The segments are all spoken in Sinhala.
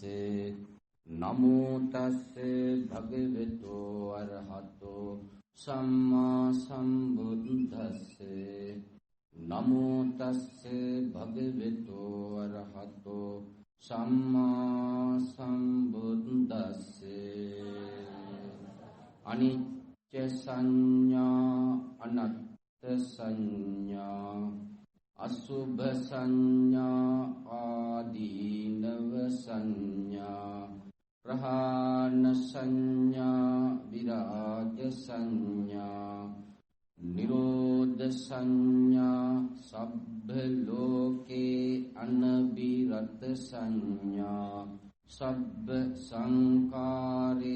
නමෝ තස්සේ භගවතු අරහතෝ සම්මා සම්බුද්දස්සේ නමෝ තස්සේ භගවතු අරහතෝ සම්මා සම්බුද්දස්සේ අනිච්ච සංඥා අනත්ත් සංඥා අසුභ සංඥා ආදීනව සංඥා ප්‍රහාණ සංඥා විරාග සංඥා නිරෝධ සංඥා සබ්බ ලෝකේ අනබිරත සංඥා සබ්බ සංඛාරේහි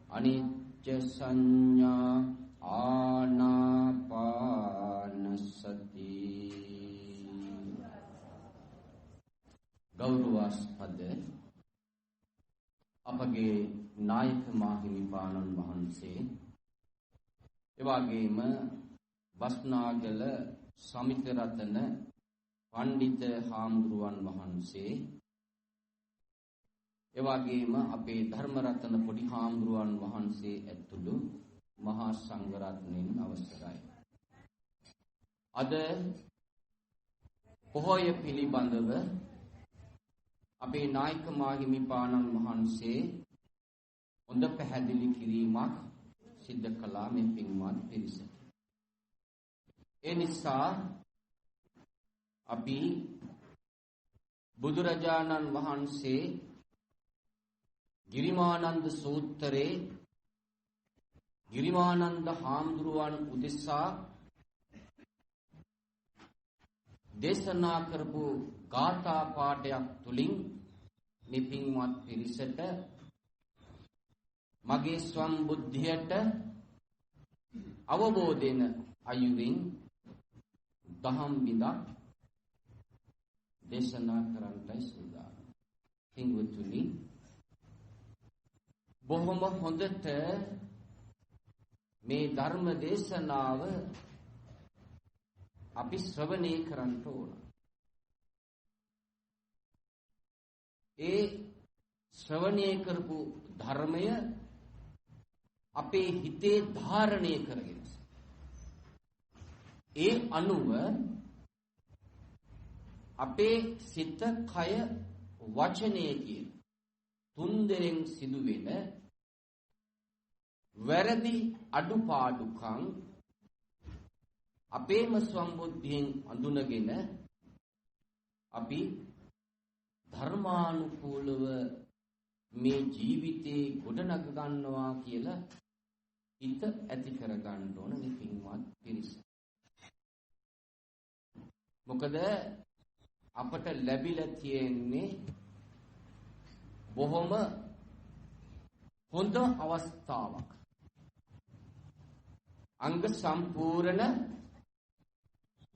අනිච්ච සංඥා ආනාපාන සති. ගෞරවාස්පද අපගේ නායක මාහිමිපාණන් වහන්සේ එවාගේම බස්නාගල සමිත රතන පණ්ඩිත හාමුදුරුවන් වහන්සේ එවාගේම අපේ ධර්ම රතන පොඩි හාමුදුරුවන් වහන්සේ ඇතුළු මහා සංඝ රත්නයන් අවසරයි. අද පොහොය පිළිබඳව අපේ නායක මාහිමිපාණන් වහන්සේ හොඳ පැහැදිලි කිරීමක් සිද්ධ කළා මේ පින්වත් පිරිසට. ඒ නිසා අපි බුදුරජාණන් වහන්සේ ගිරිමානන්ද සූත්‍රයේ ගිරිමානන්ද හාමුදුරුවන් උදෙසා දේශනා කරපු ගාථා පාඨයක් තුලින් මේ පින්වත් පිරිසට මගේ සම්බුද්ධියට අවබෝධෙන අයුරින් දහම් බිඳක් දේශනා කරන්නයි සූදානම්. පින්වතුනි, බොහොම හොඳට මේ ධර්ම දේශනාව අපි ශ්‍රවණය කරන්න ඕන. ඒ ශ්‍රවණය කරපු ධර්මය අපේ හිතේ ධාරණය කරගෙන ඒ අනුව අපේ සිත, කය, වචනය කියන තුන්දෙනෙන් සිදුවෙන වැරදි අඩුපාඩුකම් අපේම සම්බුද්ධියෙන් අඳුනගෙන අපි ධර්මානුකූලව මේ ජීවිතේ ගොඩනග ගන්නවා කියලා හිත ඇති කර ගන්න ඕන මේ පින්වත් පිරිස. මොකද අපට ලැබිලා තියෙන්නේ බොහොම හොඳ අවස්ථාවක්. අංග සම්පූර්ණ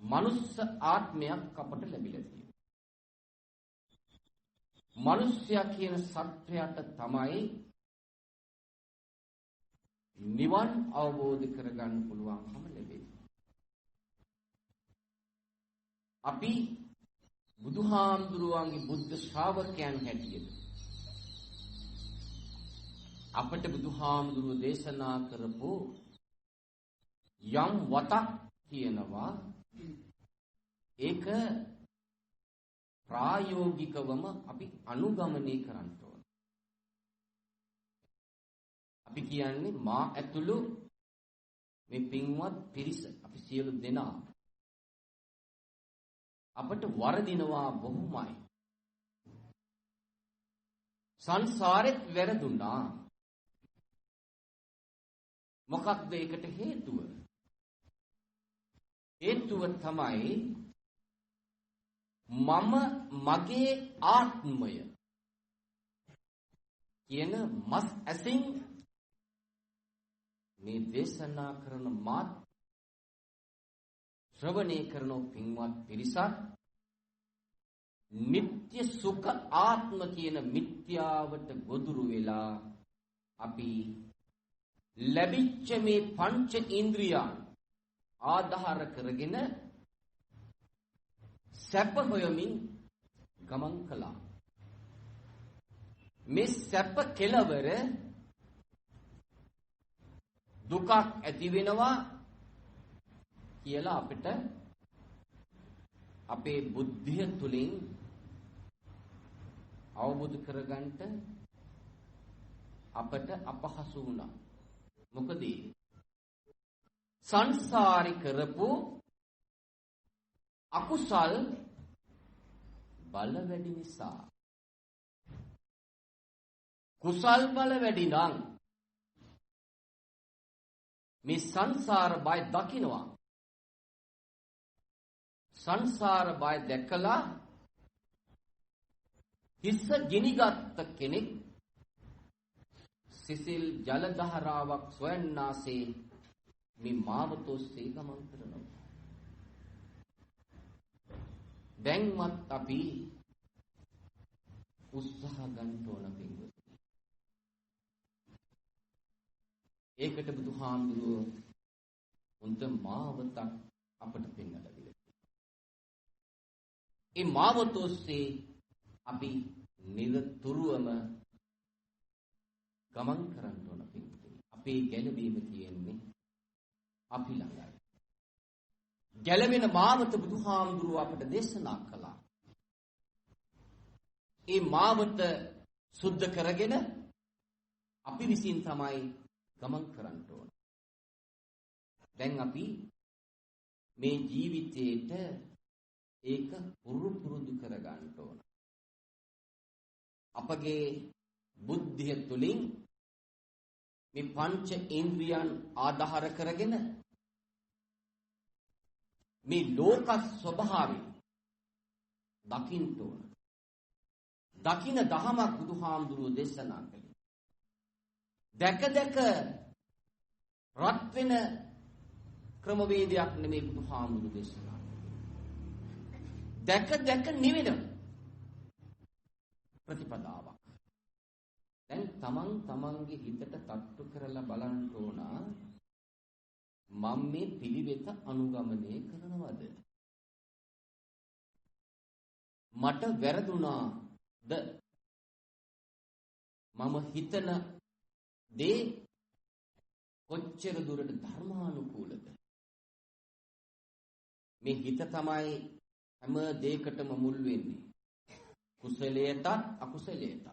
මනුස්ස ආත්මයක් අපට ලැබිලා තියෙනවා. මනුස්සයා කියන සත්‍යයට තමයි නිවන් අවබෝධ කරගන්න පුළුවන්කම ලැබෙන්නේ. අපි බුදුහාමුදුරුවන්ගේ බුද්ධ ශ්‍රාවකයන් හැටියට අපට බුදුහාමුදුරුවෝ දේශනා කරපු යම් වතක් කියනවා. ඒක ප්‍රායෝගිකවම අපි අනුගමනය කරන්න ඕන. අපි කියන්නේ මා ඇතුළු මේ පින්වත් පිරිස, අපි සියලු දෙනා අපට වරදිනවා බොහොමයි. සංසාරෙත් වැරදුනා. මොකක්ද ඒකට හේතුව? හේතුව තමයි මම මගේ ආත්මය කියන මස් ඇසින් මේ දේශනා කරන මාත් ශ්‍රවණය කරන පින්වත් පිරිසක් නිත්‍ය සුඛ ආත්ම කියන මිත්‍යාවට ගොදුරු වෙලා අපි ලැබිච්ච මේ පංච ඉන්ද්‍රියයන් ආධාර කරගෙන සැප හොයමින් ගමන් කළා. මේ සැප කෙලවර දුකක් ඇති වෙනවා කියලා අපිට අපේ බුද්ධිය තුලින් අවබෝධ කරගන්නට අපට අපහසු වුණා. මොකද සංසාරේ කරපු අකුසල් බල වැඩි නිසා. කුසල් බල වැඩි නම් මේ සංසාර බය දකින්නවා. සංසාර බය දැකලා හිස්ස ගිනිගත් කෙනෙක් සිසිල් ජල දහරාවක් සොයන්නාසේ මේ මාවතොස්සේ ගමන් කරනවා. දැන්වත් අපි උත්සාහ ගන්න ඕන පින්වතුනි. ඒකට බුදුහාමුදුරුවෝ හොඳ මාවතක් අපට පෙන්වලා දෙනවා. ඒ මාවතොස්සේ අපි නිරතුරුවම ගමන් කරන්න ඕන පින්වතුනි. අපේ ගැලවීම තියෙන්නේ අපි ළඟයි. ගැලවෙන මාවත බුදුහාමුදුරුවෝ අපට දේශනා කළා. ඒ මාවත සුද්ධ කරගෙන අපි විසින් තමයි ගමන් කරන්න ඕන. දැන් අපි මේ ජීවිතේට ඒක පුරුදු කරගන්න ඕන. අපගේ බුද්ධිය තුලින් මේ පංච ඉන්ද්‍රියන් ආධාර කරගෙන මේ ලෝක ස්වභාවය දකින්න ඕන. දකින්න දහමක් බුදුහාමුදුරුවෝ දේශනා කළේ. දැක දැක රත් වෙන ක්‍රමවේදයක් නෙමෙයි බුදුහාමුදුරුවෝ දේශනා කළේ. දැක දැක නිවෙන ප්‍රතිපදාවක්. දැන් තමන්ගේ හිතට තට්ටු කරලා බලන්න ඕන මම මේ පිළිවෙත අනුගමනය කරනවද? මට වැරදුනාද? මම හිතන දේ කොච්චර දුරට ධර්මානුකූලද? මේ හිත තමයි හැම දෙයකටම මුල් වෙන්නේ. කුසලයටත් අකුසලයටත්.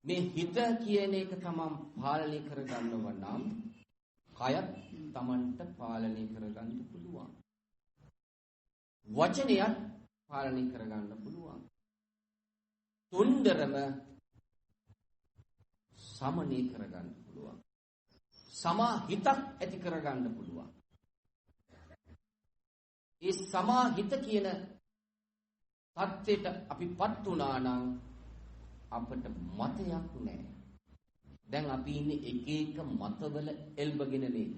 මේ හිත කියන එක තමන් පාලනය කරගන්නව නම් කයත් තමන්ට පාලනය කරගන්න පුළුවන්. වචනයත් පාලනය කරගන්න පුළුවන්. තුන්දරම සමනය කරගන්න පුළුවන්. සමාහිතක් ඇති කරගන්න පුළුවන්. ඒ සමාහිත කියන තත්ත්වයට අපිපත් වුණා නම් අපට මතයක් නැහැ. දැන් අපි ඉන්නේ එක එක මතවල එල්බගෙන නේද?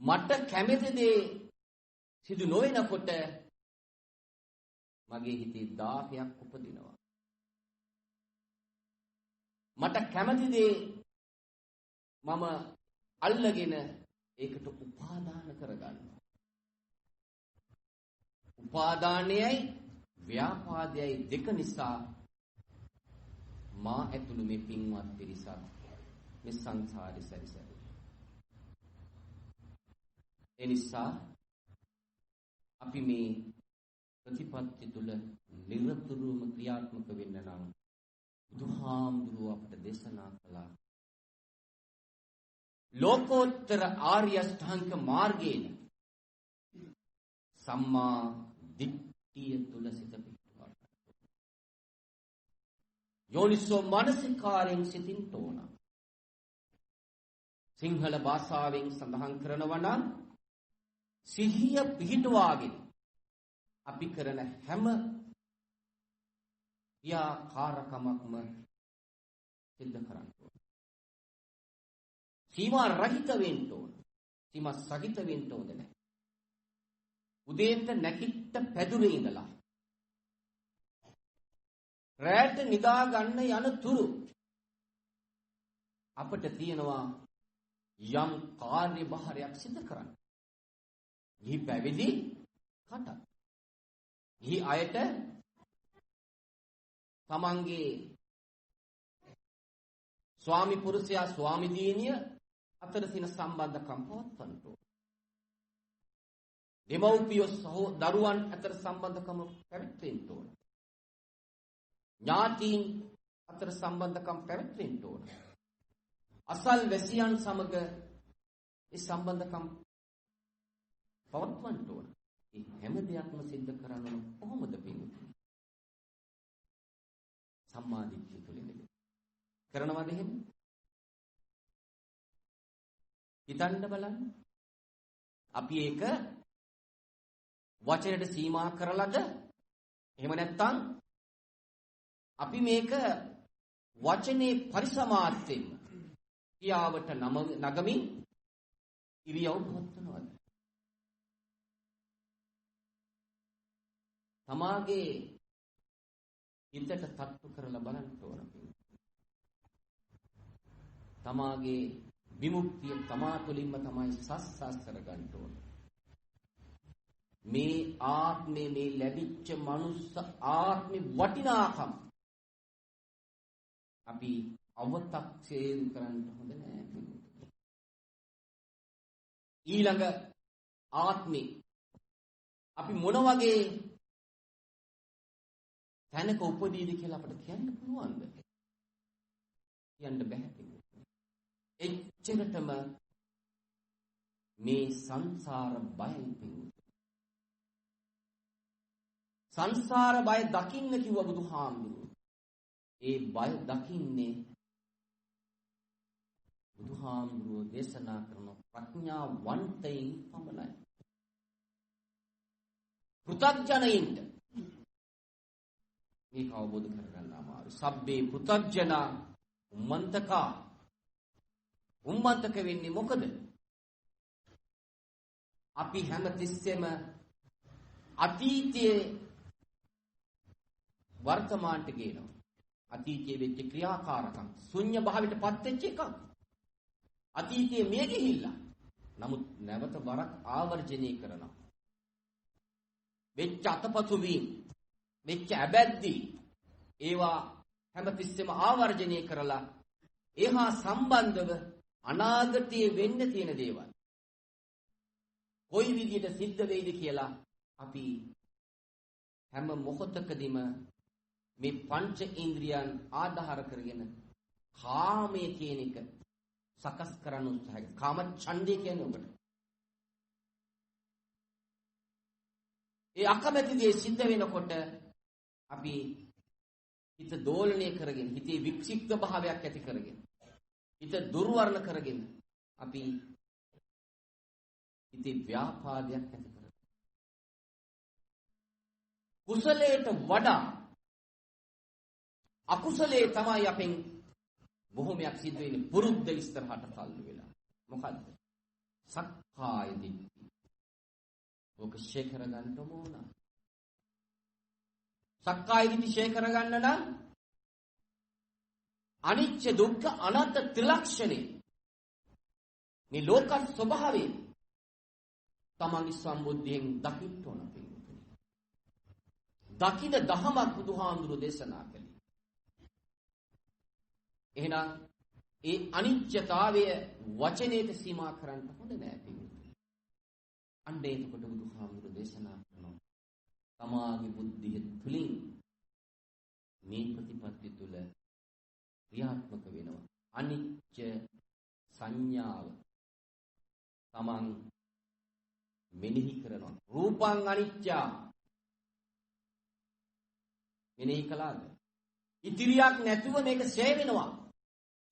මට කැමති දේ සිදු නොවෙනකොට මගේ හිතේ දාහයක් උපදිනවා. මට කැමති දේ මම අල්ලගෙන ඒකට උපාදාන කරගන්නවා. උපාදානයයි ව්‍යාපාදයයි දෙක නිසා මා ඇතුළු මේ පින්වත් පිරිසක් මේ සංසාරේ සැරිසැරුවා. ඒ නිසා අපි මේ ප්‍රතිපත්ති තුල නිරතුරුවම ක්‍රියාත්මක වෙන්න නම් බුදුහාමුදුරුවෝ අපට දේශනා කළා. ලෝකෝත්තර ආර්ය අෂ්ටාංග මාර්ගයෙන් සම්මා දිට්ඨිය තුල සිත පිටවා. යෝනිසෝ මනසිකාරයෙන් සිතින් තෝන. සිංහල භාෂාවෙන් සඳහන් කරනවා නම් සිහිය පිහිටවාගෙන අපි කරන හැම ක්‍රියාකාරකමක්ම සිද්ධ කරන්න ඕන. සීමා රහිත වෙන්න ඕන. සීමා සහිත වෙන්න ඕන නැහැ. උදේට නැකිට පැදුරේ ඉඳලා රැට නිදා ගන්න යන තුරු අපිට තියෙනවා යම් කාර්යභාරයක් සිදු කරන්න. ගිහි පැවිදි කට. ගිහි අයට තමන්ගේ ස්වාමි පුරුෂයා ස්වාමි දිනිය අතර තියෙන සම්බන්ධකම් පවත්වන්න ඕන. දෙමව්පියෝ දරුවන් අතර සම්බන්ධකම පැවැත්වෙන්න ඕන. ඥාතීන් අතර සම්බන්ධකම් පැවැත්වෙන්න ඕන. අසල් වැසියන් සමග ඒ සම්බන්ධකම් පවත්වන්න ඕන. මේ හැම දෙයක්ම සිද්ධ කරන්න කොහොමද පින්වතුනි? සම්මාදිට්ඨිය තුළින් කරනවද එහෙම? හිතන්න බලන්න. අපි ඒක වචනයට සීමා කරලාද? එහෙම නැත්නම් අපි මේක වචනේ පරිසමාර්ථයෙන් ක්‍රියාවට නගමින් ඉරියව් පවත්වනවද? තමාගේ හිතට තට්ටු කරලා බලන්න ඕන. තමාගේ විමුක්තිය තමා තුළින්ම තමයි සස්සස් කරගන්න ඕන. මේ ආත්මේ මේ ලැබිච්ච මනුස්ස ආත්මේ වටිනාකම අපි අවතක්සේරු කරන්න හොඳ නෑ. ඊළඟ ආත්මේ අපි මොන වගේ තැනක උපදීද කියලා අපිට කියන්න පුළුවන්ද? කියන්න බෑ. එච්චරටම මේ සංසාර බයෙන් පිඟුතු. සංසාර බය දකින්න කිව්ව බුදුහාමුදුරුවෝ. ඒ බය දකින්නේ බුදුහාමුදුරුවෝ දේශනා කරන ප්‍රඥාවන්තයින් පමණයි. පෘථග්ජනයින්ට මේක අවබෝධ කරගන්න අමාරුයි. සබ්බේ පෘථග්ජනා උම්මන්තකා. උම්මන්තක වෙන්නේ මොකද? අපි හැම තිස්සෙම අතීතයේ වර්තමානට ගේනවා. අතීතයේ වෙච්ච ක්‍රියාකාරකම් ශුන්‍ය භාවයට පත් වෙච්ච එකක්. අතීතයේ මිය ගිහිල්ලා. නමුත් නැවත වරක් ආවර්ජනය කරනවා. වෙච්ච අතපසු වීම, වෙච්ච අබැද්දී ඒවා හැමතිස්සෙම ආවර්ජනය කරලා ඒහා සම්බන්ධව අනාගතයේ වෙන්න තියෙන දේවල් කොයි විදිහට සිද්ධ වෙයිද කියලා අපි හැම මොහොතකදීම මේ පංච ඉන්ද්‍රියන් ආධාර කරගෙන කාමයේ කියන එක සකස් කරන්න උත්සාහයි. කාම ඡන්දය කියන්නේ ඔබට. ඒ අකමැති දේ සිද්ධ වෙනකොට අපි හිත දෝලණය කරගෙන, හිතේ වික්ෂිප්ත භාවයක් ඇති කරගෙන, හිත දුර්වර්ණ කරගෙන අපි හිතේ ව්‍යාපාදයක් ඇති කරගන්නවා. කුසලයට වඩා අකුසලයේ තමයි අපෙන් බොහොමයක් සිද්ධ වෙන්නේ. පුරුද්ද ඉස්සරහට තල්ලු වෙලා. මොකද්ද? සක්කාය දිට්ඨිය. ඔක ෂේ කරගන්න ඕන. සක්කාය දිට්ඨිය ෂේ කරගන්න නම් අනිච්ච දුක්ඛ අනාත්ම ත්‍රිලක්ෂණේ මේ ලෝක ස්වභාවය තමන්ගේ සම්බුද්ධියෙන් දකින්න ඕන. දකින දහමක් බුදුහාමුදුරු දේශනා කළේ. එහෙනම් ඒ අනිත්‍යතාවය වචනයට සීමා කරන්න හොඳ නෑ පිළිතුරු. අන්න එතකොට බුදුහාමුදුරු දේශනා කරනවා තමාගේ බුද්ධිය තුලින් මේ ප්‍රතිපත්ති තුල ක්‍රියාත්මක වෙනවා. අනිත්‍ය සංඥාව තමන් මෙනෙහි කරනවා. රූපං අනිත්‍යා මෙනෙහි කළාද? ඉතිරියක් නැතුව මේක ඡය වෙනවා.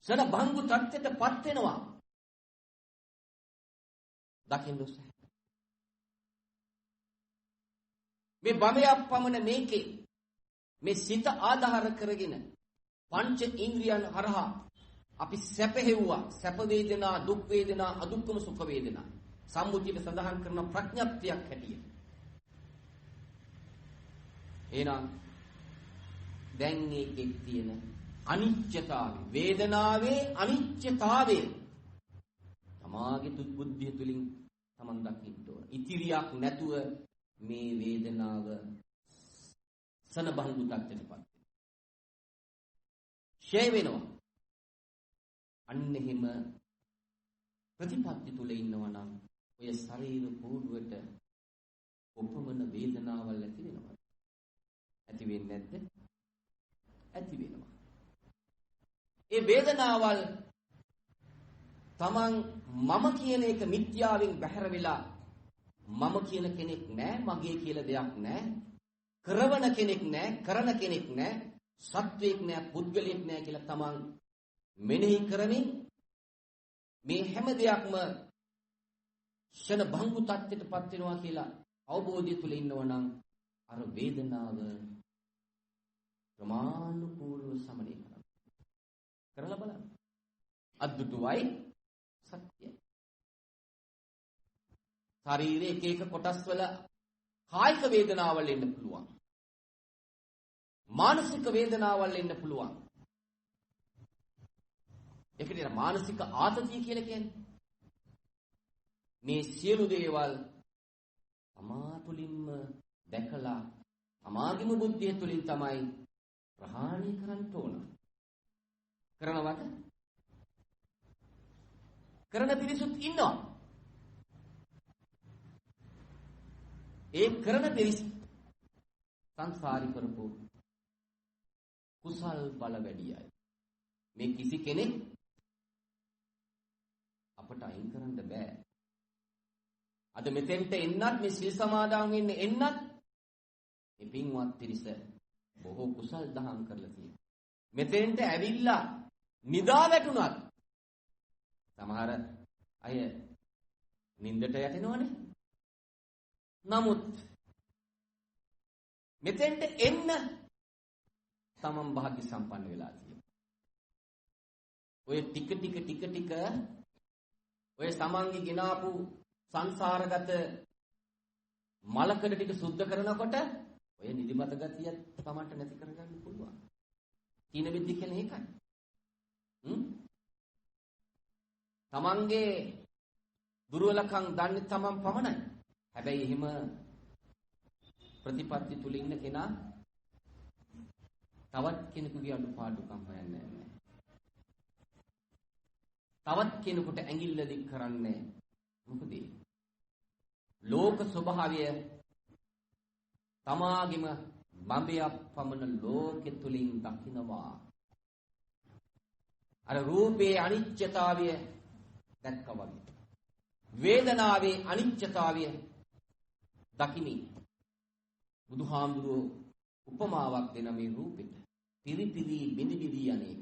සන භංගු තත්ත්වයටපත් වෙනවා. දකින්න උත්සාහය. මේ බඹයක් පමණ මේකේ මේ සිත ආධාර කරගෙන පංච ඉන්ද්‍රියන් හරහා අපි සැපෙහෙව්වා. සැප වේදනා, දුක් වේදනා, අදුක්කම සුඛ වේදනා. සම්මුතියට සඳහන් කරන ප්‍රඥප්තියක් හැටියට. එහෙනම් දැන් මේකේ තියෙන අනිත්‍යතාවය, වේදනාවේ අනිත්‍යතාවය තමාගේ බුද්ධිය තුලින් තමන් දකින්න ඕන. ඉතිරියක් නැතුව මේ වේදනාව සනබංගු තත්ත්වයටපත් වෙනවා. ෂේ වෙනවා. අන්න එහෙම ප්‍රතිපත්ති තුල ඉන්නවා නම් ඔය ශරීර කූඩුවට උපමන වේදනාවල් ඇති වෙනවා. ඇති වෙන්නේ නැද්ද? ඇති වෙනවා. ඒ වේදනාවල් තමන් මම කියන එක මිත්‍යාවෙන් බැහැර වෙලා මම කියන කෙනෙක් නෑ, මගේ කියලා දෙයක් නෑ, කරවන කෙනෙක් නෑ, කරන කෙනෙක් නෑ, සත්වයක් නෑ, පුද්ගලයෙක් නෑ කියලා තමන් මෙනෙහි කරමින් මේ හැම දෙයක්ම ෂණ භංගු තත්ත්වයටපත් වෙනවා කියලා අවබෝධය තුල ඉන්නවනම් අර වේදනාව ප්‍රමාණිකූලව සමනය කරලා බලන්න. අද්දුටුවයි සත්‍යයි. ශරීරයේ එක එක කොටස් වල කායික වේදනාවල් එන්න පුළුවන්. මානසික වේදනාවල් එන්න පුළුවන්. ඒකට මානසික ආතතිය කියලා කියන්නේ. මේ සියලු දේවල් තමා තුළින්ම දැකලා තමාගේම බුද්ධිය තුළින් තමයි ප්‍රහාණය කරන්න ඕන. කරනවද? කරන පිරිසුත් ඉන්නවා. ඒ කරන පිරිස සංසාරි කරපු කුසල් බල වැඩි අය. මේ කිසි කෙනෙක් අපට අයින් කරන්න බෑ. අද මෙතෙන්ට එන්නත් මේ සිල් සමාදන් වෙන්න එන්නත් මේ පින්වත් පිරිස බොහෝ කුසල් දහම් කරලා තියෙනවා. මෙතෙන්ට ඇවිල්ලා නිදා වැටුණත් සමහර අය නින්දට යටිනවනේ. නමුත් මෙතෙන්ට එන්න තමන් භාග්‍ය සම්පන්න වෙලා තියෙනවා. ඔය ටික ඔය සමන්ගේ ගినాපු සංසාරගත මලකඩ ටික සුද්ධ කරනකොට ඔය නිදිමත ගතිය තමන්ට නැති කරගන්න පුළුවන්. කින විද්‍ය කියන්නේ ඒකයි. තමන්ගේ දුර්වලකම් දන්නේ තමන් පමණයි. හැබැයි එහෙම ප්‍රතිපත්ති තුල ඉන්න කෙනා තවත් කෙනෙකුගේ අඩුපාඩුකම් හොයන්නේ නැහැ. තවත් කෙනෙකුට ඇඟිල්ල දික් කරන්නේ මොකද? ලෝක ස්වභාවය තමාගේම බඹයක් පමණ ලෝකෙ තුලින් දකින්නවා. අර රූපේ අනිත්‍යතාවය දැක්කා වගේ. වේදනාවේ අනිත්‍යතාවය දකිමි. බුදුහාමුදුරුවෝ උපමාවක් දෙන මේ රූපෙට පිරිපිරි බිඳිබිඳි අනේක.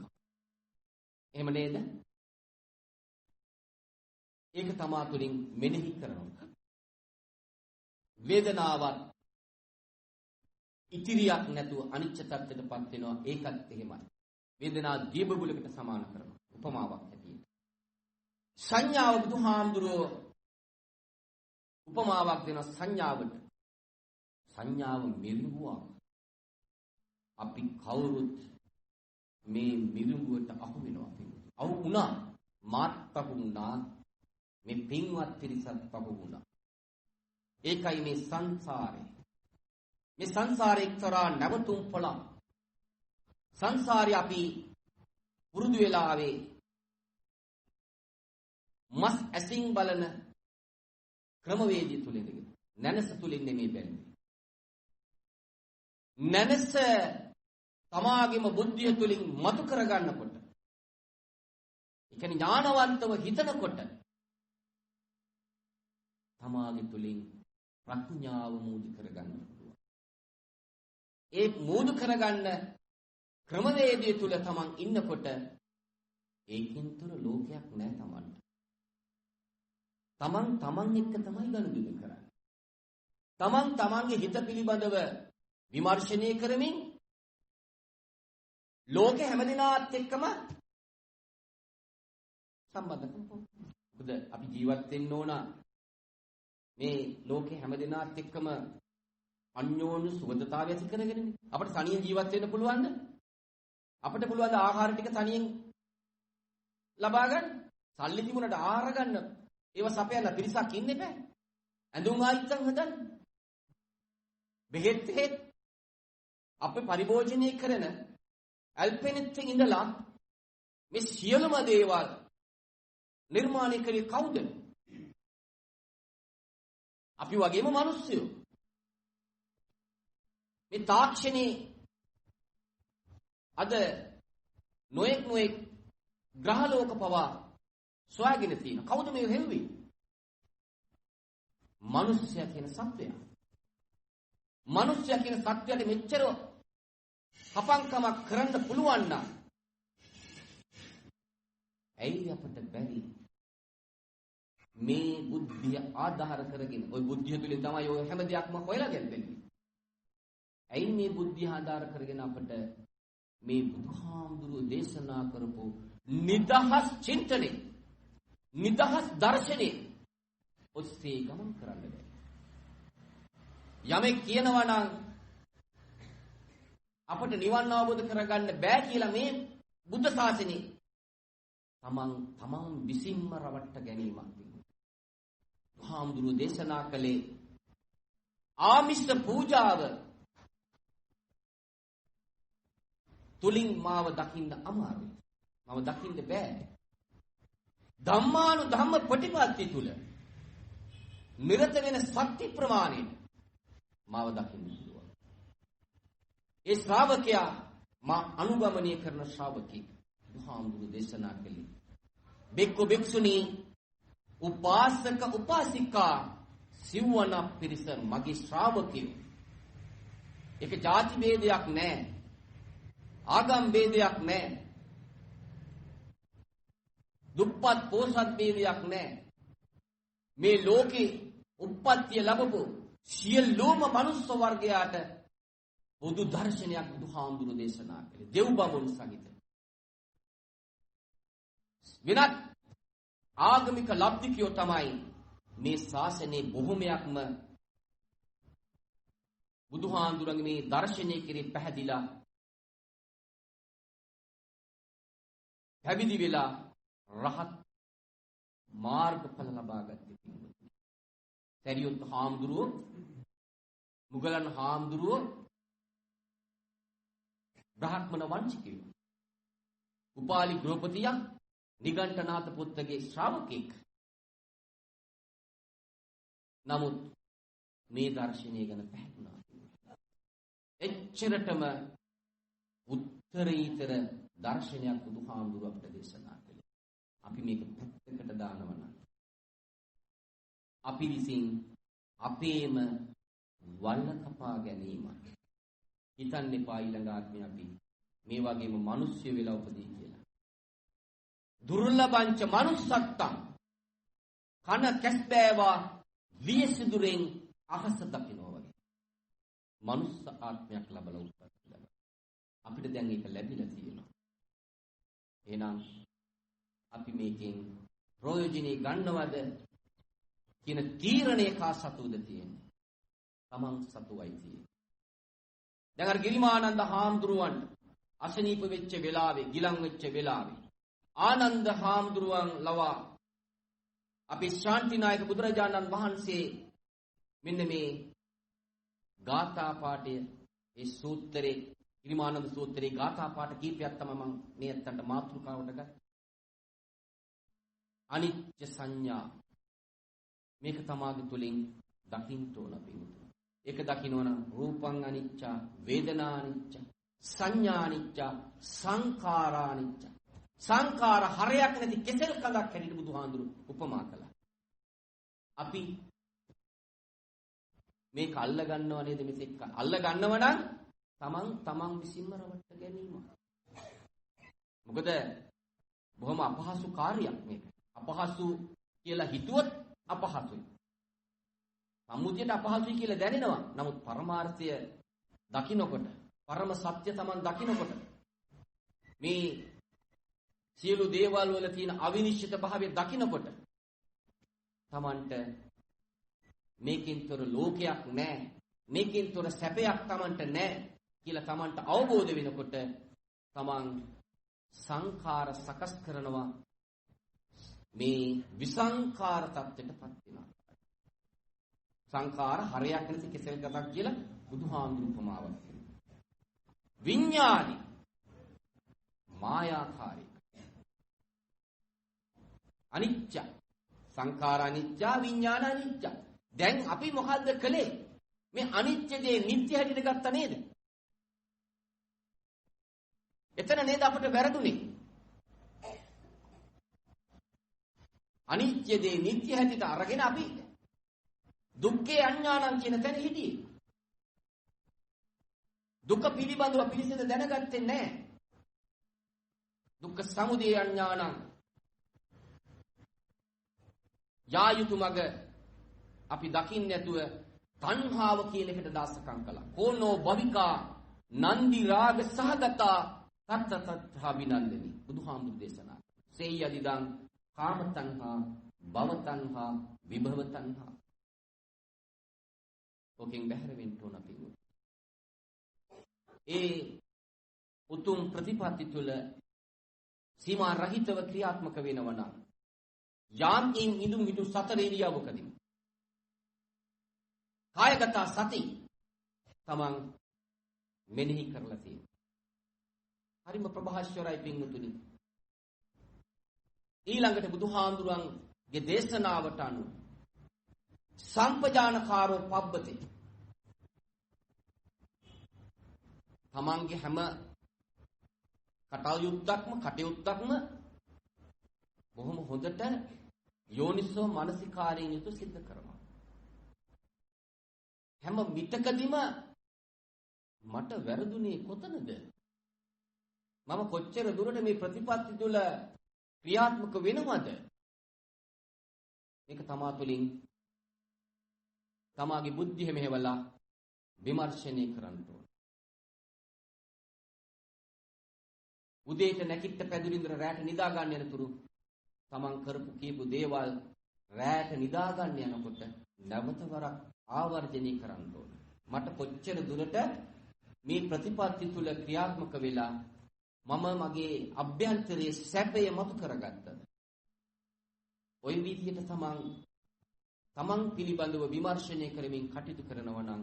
එහෙම නේද? ඒක තමා තුළින් මෙනෙහි කරනවා. වේදනාවත් ඉතිරියක් නැතුව අනිත්‍ය tattweටපත් වෙනවා. ඒකත් එහෙමයි. වේදනාව දීබබුලකට සමාන කරනවා. උපමාවක් ඇටියෙ. සංඥාව බුදුහාමුදුරුවෝ උපමාවක් දෙන සංඥාවට. සංඥාව මිරිඟුවක්. අපි කවුරුත් මේ මිරිඟුවට අහු වෙනවා. අහු වුණා. මාත් අහු වුණා. මේ පින්වත් පිරිසත් අහු වුණා. ඒකයි මේ සංසාරේ. මේ සංසාරේ එක්තරා නැවතුම් පොළක්. සංසාරේ අපි පුරුදු වෙලා ආවේ මස් ඇසින් බලන ක්‍රමවේදය තුලින් නැනස තුලින් නෙමෙයි බැලුවේ. නැනස තමාගේම බුද්ධිය තුලින් මතු කරගන්නකොට, ඒ කියන්නේ ඥානවන්තව හිතනකොට තමාගේ තුලින් ප්‍රඥාව මූදු කරගන්න පුළුවන්. ඒ මූදු කරගන්න ක්‍රමවේදය තුල තමන් ඉන්නකොට ඒකින්තර ලෝකයක් නෑ තමන්ට. තමන් එක්ක තමයි ගනුදෙනු කරන්නේ. තමන්ගේ හිත පිළිබඳව විමර්ශනය කරමින් ලෝක හැමදෙනාත් එක්කම සම්බන්ධ කරගන්න. මොකද අපි ජීවත් වෙන්න ඕන මේ ලෝකේ හැමදෙනාත් එක්කම අන්‍යෝන්‍ය සුවදතාවය ඇති කරගෙනනේ. අපිට තනියෙන් ජීවත් වෙන්න පුළුවන්ද? අපිට පුළුවන් ද ආහාර ටික තනියෙන් ලබා ගන්න? සල්ලි තිබුණාට ආහාර ගන්න ඒව සපයන්න පිරිසක් ඉන්න එපා. ඇඳුම් ආයිත්තම් හදන්න. බෙහෙත් අපි පරිභෝජනය කරන ඇල්පෙනිත්ෙන් ඉඳලා මේ සියලුම දේවල් නිර්මාණය කළේ කවුද? අපි වගේම මිනිස්සුયો. මේ තාක්ෂණේ අද නොඑක් ග්‍රහලෝක පවා සොයාගෙන තියෙන. කවුද මේ හෙව්වේ? මිනිස්සයා කියන සත්වයා. මිනිස්සයා කියන සත්වයාට මෙච්චර හපංකමක් කරන්න පුළුවන් නම් ඇයි අපට බැරි මේ බුද්ධිය ආධාර කරගෙන ওই බුද්ධිය තුලින් තමයි ඔය හැම දෙයක්ම හොයලා දෙන්නේ. ඇයි මේ බුද්ධිය ආධාර කරගෙන අපට මේ බුදුහාමුදුරුවෝ දේශනා කරපු නිදහස් චින්තනය නිදහස් දර්ශනය ඔස්සේ ගමන් කරන්න බැහැ. යමෙක් කියනවා නම් අපට නිවන් අවබෝධ කරගන්න බෑ කියලා මේ බුද්ධ ශාසනය තමන් විසින්ම රවට්ට ගැනීමක් වෙනවා. බුදුහාමුදුරුවෝ දේශනා කළේ ආමිෂ පූජාව තුලින් මාව දකින්න අමාරුයි. මාව දකින්න බෑ. ධම්මානු ධම්ම ප්‍රතිපත්ති තුල නිරත වෙන සත්‍ය ප්‍රමාණයෙන් මාව දකින්න පුළුවන්. ඒ ශ්‍රාවකයා මා අනුගමනය කරන ශ්‍රාවකෙක්. බුදුහාමුදුරුවෝ දේශනා කළේ බික්කු බික්ෂුණී උපාසක උපාසිකා සිව්වන පිරිස මගේ ශ්‍රාවකයෝ. ඒක ಜಾති ભેදයක් නැහැ. ආගම් ભેදයක් නැහැ. දුප්පත් පොසත් ભેදයක් නැහැ. මේ ලෝකේ උප්පත්තිය ලැබපු සියලුම මනුස්ස වර්ගයාට බුදු දර්ශනයක් බුදුහාමුදුරුවෝ දේශනා කළේ. දෙව් බඹුන් සහිත. වෙනත් ආගමික ලබ්ධිකයෝ තමයි මේ ශාසනයේ බොහොමයක්ම බුදුහාමුදුරන්ගේ මේ දර්ශනය කෙරෙහි පැහැදිලා පැවිදි වෙලා රහත් මාර්ගඵල ලබා ගත්තේ. සරියුත් හාමුදුරුවෝ මුගලන් හාමුදුරුවෝ බ්‍රාහ්මණ වංශිකයෝ. උපාලි ගෘහපතියා නිගණ්ඨනාථ පුත්තගේ ශ්‍රාවකෙක්. නමුත් මේ දර්ශනය ගැන පැහැදුනා. එච්චරටම උත්තරීතර දර්ශනයක් බුදුහාමුදුරුවෝ අපට දේශනා කළේ. අපි මේක පැත්තකට දානවා නම් අපි විසින් අපේම වල්ල කපා ගැනීම. හිතන්න එපා ඊළඟ ආත්මේ අපි මේ වගේම මිනිස්සු වෙලා උපදී කියලා. දුර්ලභංච මනුස්සත්තං කන කැස්බෑවා වියසිදුරෙන් අහස දකිනවා වගේ. මනුස්ස ආත්මයක් ලැබලා උත්පත්ති ලැබෙනවා. අපිට දැන් ඒක ලැබිලා තියෙනවා. එහෙනම් අපි මේකෙන් ප්‍රයෝජනෙ ගන්නවද කියන තීරණය කා සතුද තියෙන්නේ. තමන් සතුවයි තියෙන්නේ. දැන් අර ගිරිමානන්ද හාමුදුරුවන් අසනීප වෙච්ච වෙලාවේ, ගිලන් වෙච්ච වෙලාවේ ආනන්ද හාමුදුරුවන් ලවා අපි ශාන්තිනායක බුදුරජාණන් වහන්සේ මෙන්න මේ ගාථා පාඨය ඒ සූත්‍රේ ගිරිමානන්ද සූත්‍රේ ගාථා පාඨ කීපයක් තමයි මම මේ අතට මාතෘකාවට ගත්තේ. අනිත්‍ය සංඥා මේක තමාගේ තුලින් දකින්න ඕන පිළිතුර. ඒක දකින්නවනම් රූපං අනිච්ච, වේදනා අනිච්ච, සංඥා අනිච්ච, සංඛාරා අනිච්ච. සංඛාර හරයක් නැති කෙසෙල් කඳක් හැටියට බුදුහාඳුරු උපමා කළා. අපි මේක අල්ල ගන්නව නේද මෙතෙක්? අල්ල ගන්නව නම් තමන් විසින්ම රවට්ට ගැනීම. මොකද බොහොම අපහසු කාර්යයක් මේක. අපහසු කියලා හිතුවොත් අපහසුයි. සම්මුතියට අපහසුයි කියලා දැනෙනවා. නමුත් පරමාර්ථය දකින්නකොට, පරම සත්‍ය තමන් දකින්නකොට මේ සියලු දේවල් වල තියෙන අවිනිශ්චිත භාවය දකින්නකොට තමන්ට මේකින්තර ලෝකයක් නැහැ, මේකින්තර සැපයක් තමන්ට නැහැ කියලා තමන්ට අවබෝධ වෙනකොට තමන් සංඛාර සකස් කරනවා. මේ විසංඛාර තත්ත්වයටපත් වෙනවා. සංඛාර හරයක් නැති කෙසෙල් ගතක් කියලා බුදුහාමුදුරු උපමාවක් දෙනවා. විඥානි මායාකාරී. අනිච්ච. සංඛාර අනිච්ච, විඥාන අනිච්ච. දැන් අපි මොකද්ද කළේ? මේ අනිච්ච දේ නිත්‍ය හැටියට ගත්තා නේද? එතන නේද අපිට වැරදුනේ? අනිත්‍ය දේ නිත්‍ය හැටියට අරගෙන අපි දුක්ඛේ අඥානං කියන තැන හිටියේ. දුක පිළිබඳව පිළිසඳ දැනගත්තේ නැහැ. දුක්ඛ සමුදය අඥානං යායුතු මග අපි දකින්න නැතුව තණ්හාව කියන එකට දාසකම් කළා. කෝනෝ භවිකා නන්දි රාග සහගතා තත්තතත්ථා විනන්දනි. බුදුහාමුදුරු දේශනා. සේයදිදං කාම තණ්හා, භව තණ්හා, විභව තණ්හා. ඔකෙන් බැහැර වෙන්න ඕන අපි. ඒ උතුම් ප්‍රතිපatti තුල සීමා රහිතව ක්‍රියාත්මක වෙනවා නම් යාන්කින් ඉදුම් හිටු සතර ඉරියව්වකදී කායගත සති තමන් මෙනෙහි කරලා තියෙනවා. හරිම ප්‍රභාෂ්වරයි පින්වතුනි. ඊළඟට බුදුහාඳුරන්ගේ දේශනාවට අනුව සම්පජානකාරෝ පබ්බති. තමන්ගේ හැම කටයුත්තක්ම බොහොම හොඳට යෝනිසෝ මානසිකාරයෙන් යුතුව සිද්ධ කරනවා. හැම විටකදීම මට වැරදුනේ කොතනද? මම කොච්චර දුරට මේ ප්‍රතිපත්ති තුල ක්‍රියාත්මක වෙනවද? මේක තමා තුළින් තමාගේ බුද්ධිය මෙහෙवला විමර්ශනය කරන්න ඕන. උදේට නැකිට පැදුරින්දර රැට නිදා ගන්න යනතුරු තමන් කරපු කීපු දේවල් රැට නිදා ගන්න යනකොට නැවත වරක් ආවර්ජනය කරන්න ඕන. මට කොච්චර දුරට මේ ප්‍රතිපත්ති තුල ක්‍රියාත්මක වෙලා මම මගේ අභ්‍යන්තරයේ සැපය මතු කරගත්තද? ওই විදිහට තමන් පිළිබඳව විමර්ශනය කරමින් කටයුතු කරනවා නම්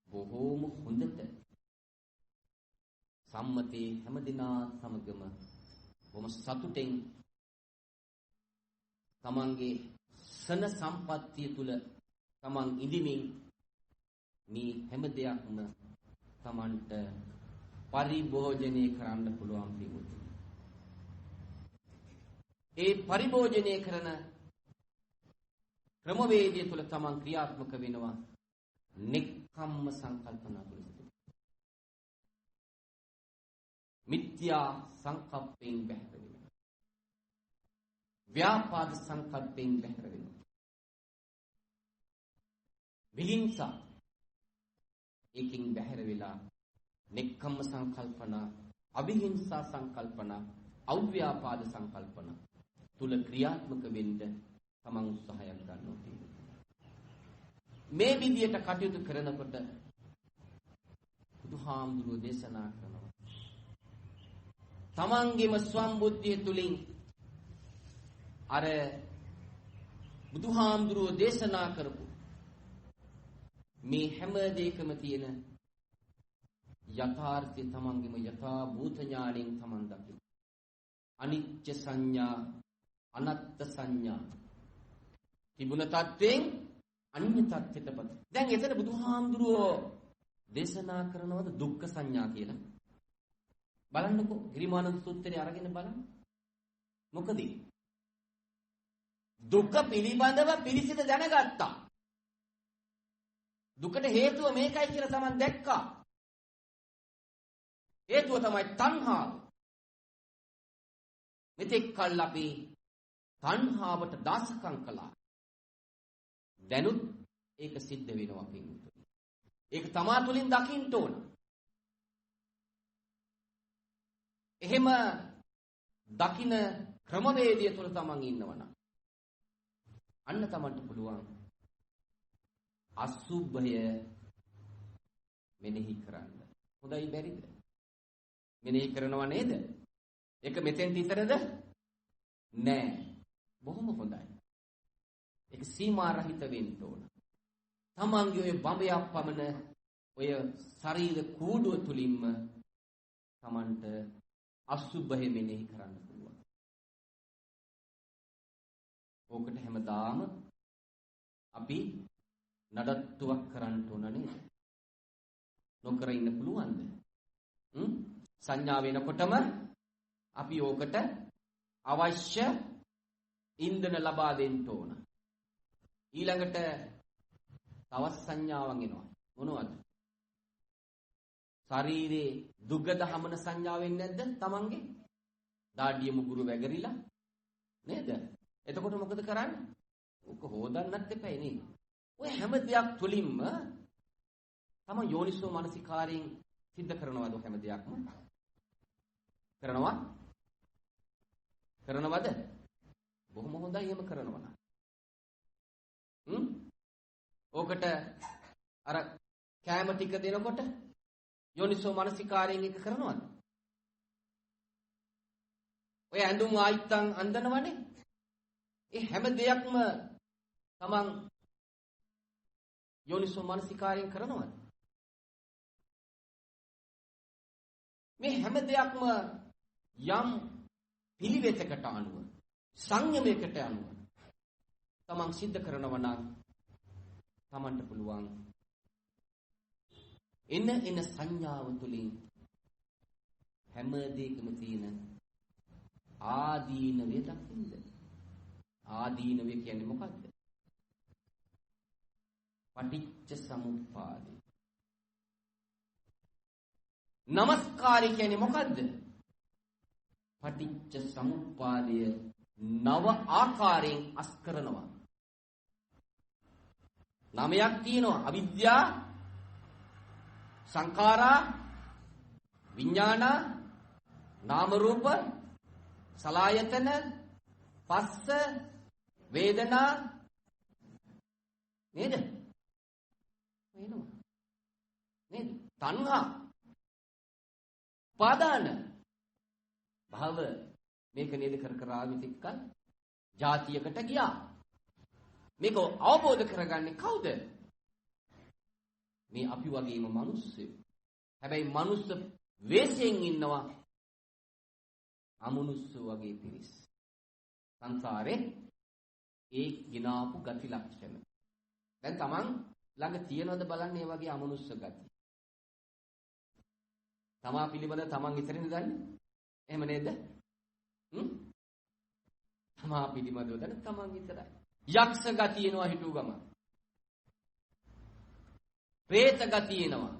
බොහෝම හොඳට සම්මතේ හැමදිනා සමගම බොහොම සතුටෙන් තමන්ගේ සන සම්පත්තිය තුල තමන් ඉදිමින් මේ හැම දෙයක්ම තමන්ට පරිභෝජනය කරන්න පුළුවන් පිළිගන්න. ඒ පරිභෝජනය කරන ක්‍රමවේදය තුල තමන් ක්‍රියාත්මක වෙනවා නෙක්ඛම්ම සංකල්පනා තුළ. මිත්‍යා සංකප්පෙන් බැහැර වෙනවා. ව්‍යාපාද සංකල්පෙන් බැහැර වෙනවා. විහිංසා ඒකින් බැහැර වෙලා නෙක්ඛම්ම සංකල්පනා, අවිහිංසා සංකල්පනා, අව්‍යාපාද සංකල්පනා තුල ක්‍රියාත්මක වෙන්න තමන් උත්සාහයක් ගන්නවා. මේ විදියට කටයුතු කරනකොට බුදුහාමුදුරුවෝ දේශනා කරනවා තමන්ගේම ස්වම්බුද්ධිය තුලින් අර බුදුහාමුදුරුවෝ දේශනා කරපු මේ හැම දෙයකම තියෙන යථාර්ථය තමන්ගේම යථා භූත ඥාණයෙන් තමන් දකින. අනිච්ච සංඥා, අනත්ත් සංඥා තිබුණ තත්ත්වයෙන් අනිත්‍ය තත්ත්වයටපත්. දැන් එතන බුදුහාමුදුරුවෝ දේශනා කරනවද දුක්ඛ සංඥා කියලා? බලන්නකෝ ගිරිමානන්ද සූත්‍රය අරගෙන බලන්න. මොකද දුක පිළිබඳව පිළිසිත දැනගත්තා. දුකට හේතුව මේකයි කියලා තමන් දැක්කා. හේතුව තමයි තණ්හාව. මෙතෙක් කල් අපි තණ්හාවට දාසකම් කළා. දැනුත් ඒක සිද්ධ වෙනවා පින්තුනි. ඒක තමා තුලින් දකින්න ඕන. එහෙම දකින ක්‍රමවේදය තුළ තමන් ඉන්නවනම් අන්න තමන්ට පුළුවන් අසුභය මෙනෙහි කරන්න. හොඳයි බැරිද? මෙනෙහි කරනවා නේද? ඒක මෙතෙන් විතරද? නෑ. බොහොම හොඳයි. ඒක සීමා රහිත වෙන්න ඕන. තමන්ගේ ඔය බඹයක් පමණ ඔය ශරීර කූඩුව තුලින්ම තමන්ට අසුභය මෙනෙහි කරන්න පුළුවන්. ඕකට හැමදාම අපි නඩත්තුවක් කරන්න ඕන නේද? නොකර ඉන්න පුළුවන්ද? සංඥා වෙනකොටම අපි ඕකට අවශ්‍ය ඉන්ධන ලබා දෙන්න ඕන. ඊළඟට තවත් සංඥාවන් එනවා. මොනවද? ශරීරේ දුගද හමන සංඥාව වෙන්නේ නැද්ද? තමන්ගේ දාඩිය මුගුරු වැගරිලා නේද? එතකොට මොකද කරන්නේ? ඕක හොදන්නත් එපා නේ. ඔය හැම දෙයක් තුලින්ම තම යෝනිසෝ මානසිකාරයෙන් සිද්ධ කරනවද හැම දෙයක්ම? කරනවද? බොහොම හොඳයි එහෙම කරනවා නම්. ඕකට අර කැම ටික දෙනකොට යෝනිසෝ මානසිකාරයෙන් එක කරනවද? ඔය ඇඳුම් ආයිත්තන් අඳනවනේ. ඒ හැම දෙයක්ම තමන් යෝනිසෝ මානසිකාරයෙන් කරනවද? මේ හැම දෙයක්ම යම් පිළිවෙතකට අනුව සංයමයකට අනුව තමන් සිද්ධ කරනවා නම් තමන්ට පුළුවන් එන සංඥාව තුළින් හැම දෙයකම තියෙන ආදීනවේ දකින්න. ආදීනවේ කියන්නේ මොකද්ද? පටිච්ච සමුප්පාදය. නමස්කාරය කියන්නේ මොකද්ද? පටිච්ච සමුප්පාදය නව ආකාරයෙන් අස් කරනවා. නමයක් තියෙනවා. අවිද්‍යා, සංඛාරා, විඥානා, නාම රූප, සලආයතන, පස්ස, වේදනා නේද? වෙනවා. නේද? තණ්හා, උපාදාන, භව මේක නේද කර ආවිත් එක්කල් જાතියකට ගියා. මේක අවබෝධ කරගන්නේ කවුද? මේ අපි වගේම මිනිස්සු. හැබැයි මිනිස්සු වෙස්යෙන් ඉන්නවා අමනුෂ්‍ය වගේ පිරිස්. සංසාරේ ඒ ගිනාපු ගති ලක්ෂණ. දැන් Taman ළඟ තියනවද බලන්න මේ වගේ අමනුෂ්‍ය ගති. තමා පිළිබඳ Taman ඉතරින්ද දන්නේ? එහෙම නේද? තමා පිළිබඳව දන්නේ Taman විතරයි. යක්ෂ ගති එනවා හිටු ගම. പ്രേත ගති එනවා.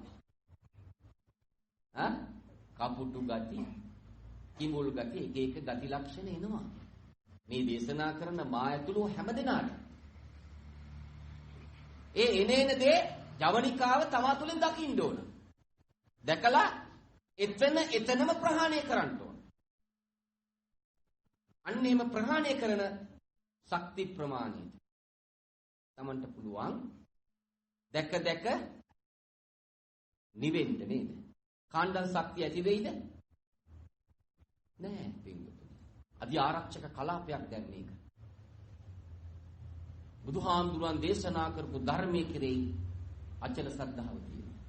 කපුටු ගති, කිඹුල් ගති, එක එක ගති ලක්ෂණ එනවා. මේ දේශනා කරන මා ඇතුළු හැම දිනාට. ඒ එනේන දේ ජවනිකාව තමා තුළින් දකින්න ඕන. දැකලා එතනම ප්‍රහාණය කරන්න ඕන. අන්නේම ප්‍රහාණය කරන ශක්ති ප්‍රමාණය තමන්ට පුළුවන් දැක නිවෙන්න නේද? කාණ්ඩල් ශක්තිය ඇති වෙයිද? නෑ පින්වතුනි. අධි ආරක්ෂක කලාපයක් දැන් මේක. බුදුහාමුදුරන් දේශනා කරපු ධර්මයේ කෙරෙහි අචල ශ්‍රද්ධාව තියෙනවා.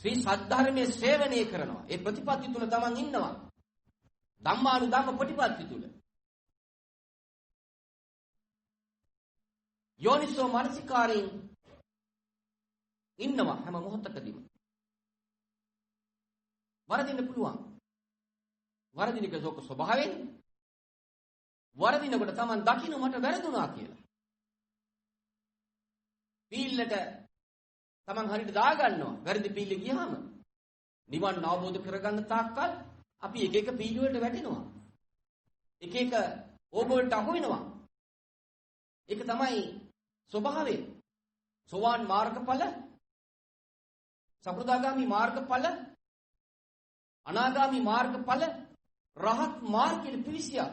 ශ්‍රී සද්ධර්මයේ සේවනය කරනවා. ඒ ප්‍රතිපත්ති තුල තමන් ඉන්නවා. ධම්මානුධම්ම ප්‍රතිපත්ති තුල. යෝනිසෝ මානසිකාරයෙන් ඉන්නවා හැම මොහොතකදීම. වරදින්න පුළුවන්. වරදිනක සෝක ස්වභාවයෙන් වරදිනකොට Taman දකින්න මට වැරදුනා කියලා. පීල්ලට Taman හරියට දාගන්නවා. වැරදි පීල්ල ගියාම නිවන් අවබෝධ කරගන්න තාක්කල් අපි එක එක පීල් වලට වැටෙනවා. එක එක ඕබ වලට අහු වෙනවා. ඒක තමයි ස්වභාවය. සෝවාන් මාර්ගඵල, සකෘදාගාමි මාර්ගඵල, අනාගාමි මාර්ගඵල, රහත් මාර්ගයේ පිවිසියා.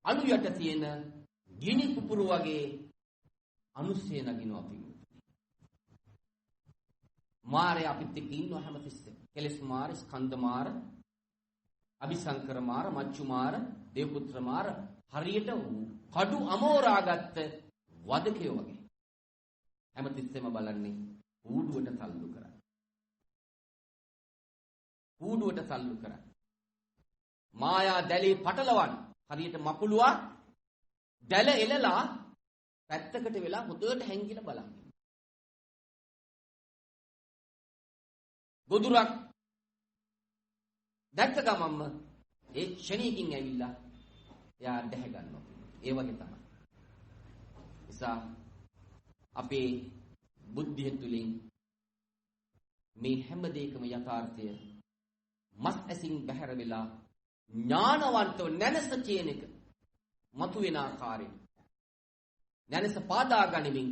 අනු යට තියෙන ගිනි පුපුරු වගේ අනුස්සය නගිනවා අපි. මාරය අපිත් එක්ක ඉන්නවා හැමතිස්සෙම. කෙලස් මාර, ස්කන්ධ මාර, අபிසංකර මාර, මච්චු මාර, දේවපුත්‍ර මාර හරියට කඩු අමෝරාගත්ත වදකයෝ වගේ. හැමතිස්සෙම බලන්නේ ඌඩුවට තල්ලු කරා. කූඩුවට තල්ලු කරන්න. මායා දැලේ පටලවන්න. හරියට මකුලුවා දැල එලලා පැත්තකට වෙලා හොඳට හැංගිලා බලන්න. ගොදුරක් දැක්ක ගමන්ම ඒ ක්ෂණයකින් ඇවිල්ලා එයා දැහැ ගන්නවා. ඒ වගේ තමයි. නිසා අපේ බුද්ධිය තුලින් මේ හැම දෙයකම යථාර්ථය මස් ඇසින් බැහැර වෙලා ඥානවන්තව නැනස කියන එක මතුවෙන ආකාරයෙන් නැනස පාදා ගනිමින්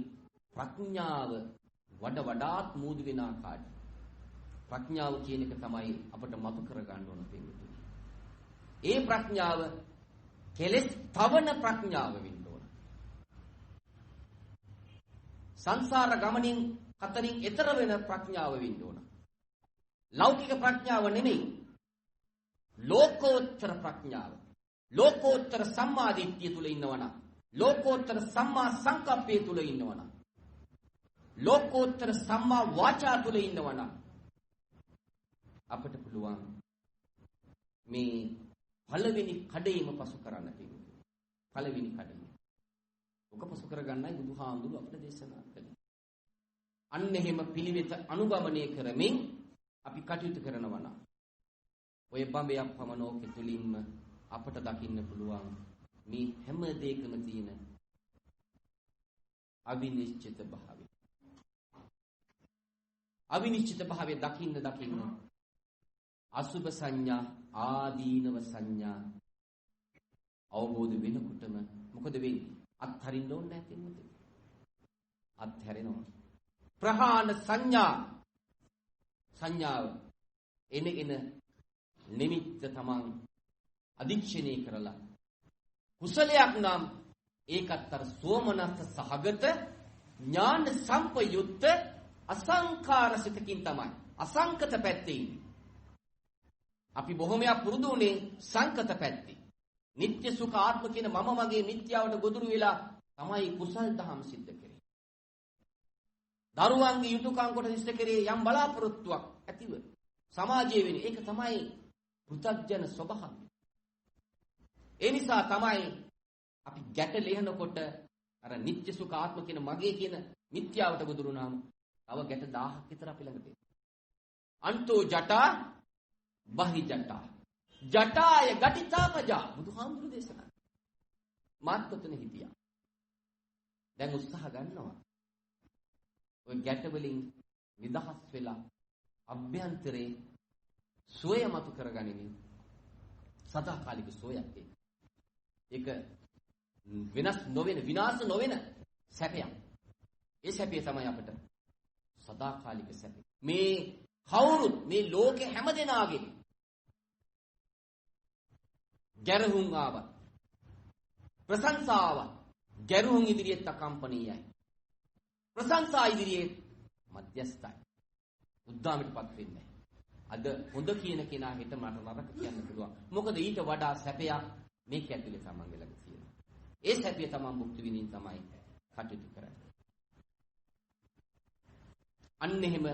ප්‍රඥාව වඩාත් මූදු වෙන ආකාරයට ප්‍රඥාව කියන එක තමයි අපිට මතු කර ගන්න ඕන පිළිතුර. ඒ ප්‍රඥාව කෙලෙස් තවන ප්‍රඥාව වෙන්න ඕන. සංසාර ගමනින් අතරින් එතර වෙන ප්‍රඥාව වෙන්න ඕන. ලෞකික ප්‍රඥාව නෙමෙයි. ලෝකෝත්තර ප්‍රඥාව. ලෝකෝත්තර සම්මාදිට්ඨිය තුල ඉන්නවනම්, ලෝකෝත්තර සම්මා සංකප්පය තුල ඉන්නවනම්, ලෝකෝත්තර සම්මා වාචා තුල ඉන්නවනම් අපිට පුළුවන් මේ පළවෙනි කඩේම පසු කරන්න තියෙනවා. පළවෙනි කඩේම. ඔක පසු කරගන්නයි බුදුහාමුදුරුවෝ අපිට දේශනා කළේ. අන්න එහෙම පිළිවෙත අනුගමනය කරමින් අපි කටයුතු කරනවා නම් ඔය බඹයක් පමනෝකෙ තුලින්ම අපට දකින්න පුළුවන් මේ හැම දෙයකම තියෙන අවිනිශ්චිත භාවය. අවිනිශ්චිත භාවය දකින්න අසුභ සංඥා ආදීනව සංඥා අවබෝධ වෙනකොටම මොකද වෙන්නේ? අත්හරින්න ඕනේ නැති මොකද? අත්හැරෙනවා. ප්‍රහාණ සංඥාව එන නිමිත්ත තමන් අධික්ෂණය කරලා කුසලයක් නම් ඒකත් අර සෝමනස්ස සහගත ඥාන සම්පයුක්ත අසංඛාරසිතකින් තමයි අසංකත පැත්තේ ඉන්නේ. අපි බොහොමයක් පුරුදු උනේ සංකත පැත්තේ. නිත්‍ය සුඛ ආත්ම කියන මම මගේ මිත්‍යාවට ගොදුරු වෙලා තමයි කුසල් දහම් සිද්ධ කරේ. දරුවන්ගේ යුතුයකම් කොට ඉෂ්ට කරේ යම් බලාපොරොත්තුවක් ඇතිව සමාජයේ වෙන්නේ. ඒක තමයි පෘථග්ජන ස්වභාවය. ඒ නිසා තමයි අපි ගැට ලෙහනකොට අර නිත්‍ය සුඛ ආත්ම කියන මගේ කියන මිත්‍යාවට ගොදුරුනාම තව ගැට 1000ක් විතර අපි ළඟට එනවා. අන්තෝ ජටා බහි ජටා ජටාය ගටිතාපජා බුදුහාමුදුරු දේශනා. මාත්පතන හිටියා. දැන් උත්සාහ ගන්නවා. ඔය ගැට වලින් නිදහස් වෙලා අභ්‍යන්තරේ සෝය මතු කරගනිමින් සදාකාලික සෝයක් ඒක වෙනස් නොවන විනාශ නොවන සැපයක්. ඒ සැපේ තමයි අපිට සදාකාලික සැපේ. මේ කවුරුත් මේ ලෝකේ හැමදෙනාගේ ගැරහුම් ආවත් ප්‍රශංසාව ගැරහුම් ඉදිරියේ තකම්පණීයයි. ප්‍රශංසා ඉදිරියේ මධ්‍යස්ථයි. උද්දාමයටපත් වෙන්නේ. අද හොඳ කියන කෙනා හෙට මට නරක කියන්න පුළුවන්. මොකද ඊට වඩා සැපයක් මේක ඇතුලේ තමන්ගේ ළඟ තියෙනවා. ඒ සැපය තමන් භුක්ති විඳින්න තමයි කටයුතු කරන්නේ. අන්න එහෙම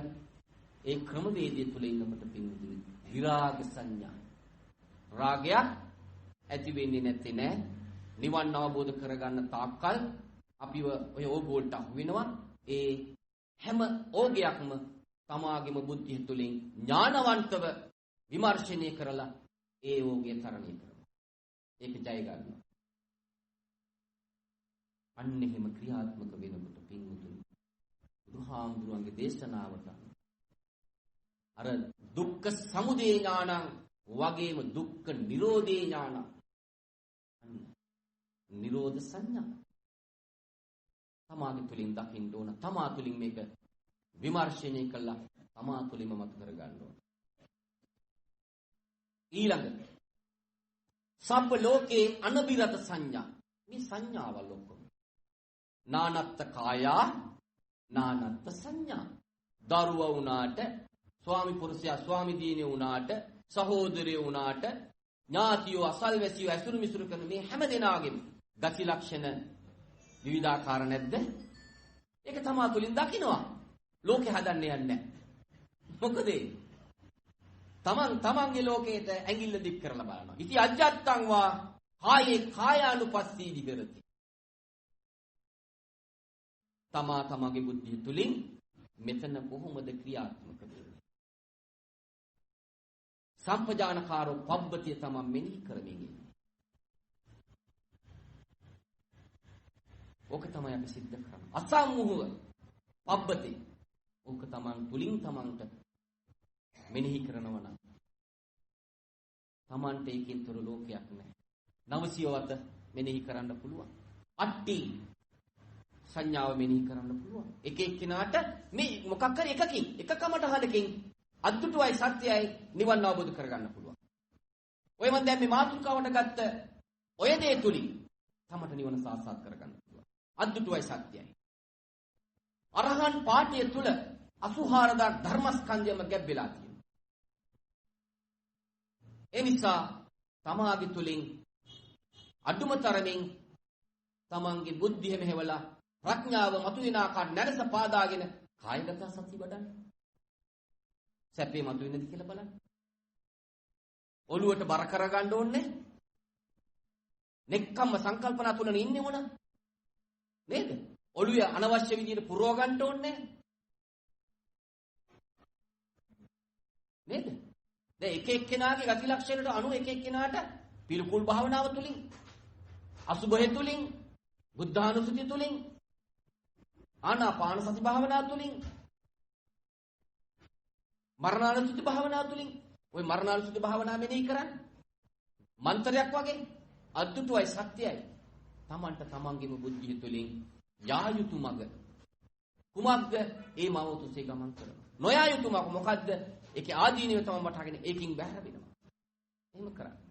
ඒ ක්‍රමවේදය තුල ඉන්නකොට පින්දුයි විරාග සංඥා. රාගයක් ඇති වෙන්නේ නැත්තේ නෑ. නිවන් අවබෝධ කරගන්න තාක්කල් අපිව ඔය ඕගෝල්ට අහු වෙනවා. ඒ හැම ඕගයක්ම තමාගේම බුද්ධිය තුලින් ඥානවන්තව විමර්ශනය කරලා ඒ ඕගය තරණය කරනවා. ඒක ජය ගන්නවා. අන්න එහෙම ක්‍රියාත්මක වෙනකොට පින්වතුනි බුදුහාමුදුරන්ගේ දේශනාවට අර දුක්ඛ සමුදය ඥානං වගේම දුක්ඛ නිරෝධේ ඥානං නිරෝධ සංඥා තමාගේ තුලින් දකින්න ඕන. තමා තුලින් මේක විමර්ශනය කළා තමා තුලින්ම මත කර ගන්න ඕන. ඊළඟට සබ්බ ලෝකේ අනබිරත සංඥා. මේ සංඥාවල් ඔක්කොම නානත්ත කායා නානත්ත සංඥා. දරුවා වුණාට ස්වාමි පුරුෂයා ස්වාමි දිනේ වුණාට සහෝදරයෝ වුණාට ඥාතියෝ අසල්වැසියෝ ඇසුරු මිසුරු කරන මේ හැම දෙනාගේම ගති ලක්ෂණ විවිධාකාර නැද්ද? ඒක තමා තුලින් දකින්නවා. ලෝකේ හදන්න යන්නේ නැහැ. මොකද තමන්ගේ ලෝකයට ඇඟිල්ල දික් කරලා බලනවා. ඉති අජ්ජත්තං වා කායේ කායානුපස්සී විහෙරති. තමගේ බුද්ධිය තුලින් මෙතන කොහොමද ක්‍රියාත්මක වෙන්නේ? සම්පජානකාරෝ පබ්බතිය තමන් මෙනෙහි කරමින් ඉන්නේ. ඕක තමයි අපි සිද්ධ කරන්නේ. අසම්මුහව පබ්බති. ඕක තමන් තුලින් තමන්ට මෙනෙහි කරනවා නම් තමන්ට ඒකෙන්තර ලෝකයක් නැහැ. නවසියවත මෙනෙහි කරන්න පුළුවන්. අට්ටි සංඥාව මෙනෙහි කරන්න පුළුවන්. එක එක්කිනාට මේ මොකක් හරි එකකින් එකකමට හදකින් අද්දුටුවයි සත්‍යයයි නිවන් අවබෝධ කරගන්න පුළුවන්. ඔය මම දැන් මේ මාතෘකාවට ගත්ත ඔය දේ තුලින් තමට නිවන සාක්ෂාත් කරගන්න පුළුවන්. අද්දුටුවයි සත්‍යයයි. අරහන් පාඨය තුල 84000 ධර්මස්කන්ධයම ගැබ් වෙලා තියෙනවා. ඒ නිසා තමාගේ තුලින් අදුම තරමින් තමන්ගේ බුද්ධිය මෙහෙवला ප්‍රඥාව මතුවෙන ආකාර නැරස පාදාගෙන කායගත සති වඩන්න. සැපේ මතුවෙන්නද කියලා බලන්න. ඔළුවට බර කරගන්න ඕනේ. නෙක්කම්ම සංකල්පනා තුලනේ ඉන්නේ මොන? නේද? ඔළුවේ අනවශ්‍ය විදිහට පුරව ගන්න ඕනේ. නේද? දැන් එක එක්කෙනාගේ ගති ලක්ෂණයට අනුව එක එක්කෙනාට පිළිකුල් භාවනාව තුලින් අසුභය තුලින් බුද්ධානුස්සතිය තුලින් ආනාපාන සති භාවනාව තුලින් මරණානුස්සති භාවනාව තුලින් ওই මරණානුස්සති භාවනාව මෙනෙහි කරන්නේ මන්ත්‍රයක් වගේ අද්දුටුවයි සත්‍යයයි තමන්ට තමන්ගේම බුද්ධිය තුලින් යා යුතු මඟ කුමක්ද ඒ මවතුසේ ගමන් කරනවා නොයා යුතු මඟ මොකද්ද ඒකේ ආදීනිව තමයි වටහාගෙන ඒකින් බැහැර වෙනවා එහෙම කරන්නේ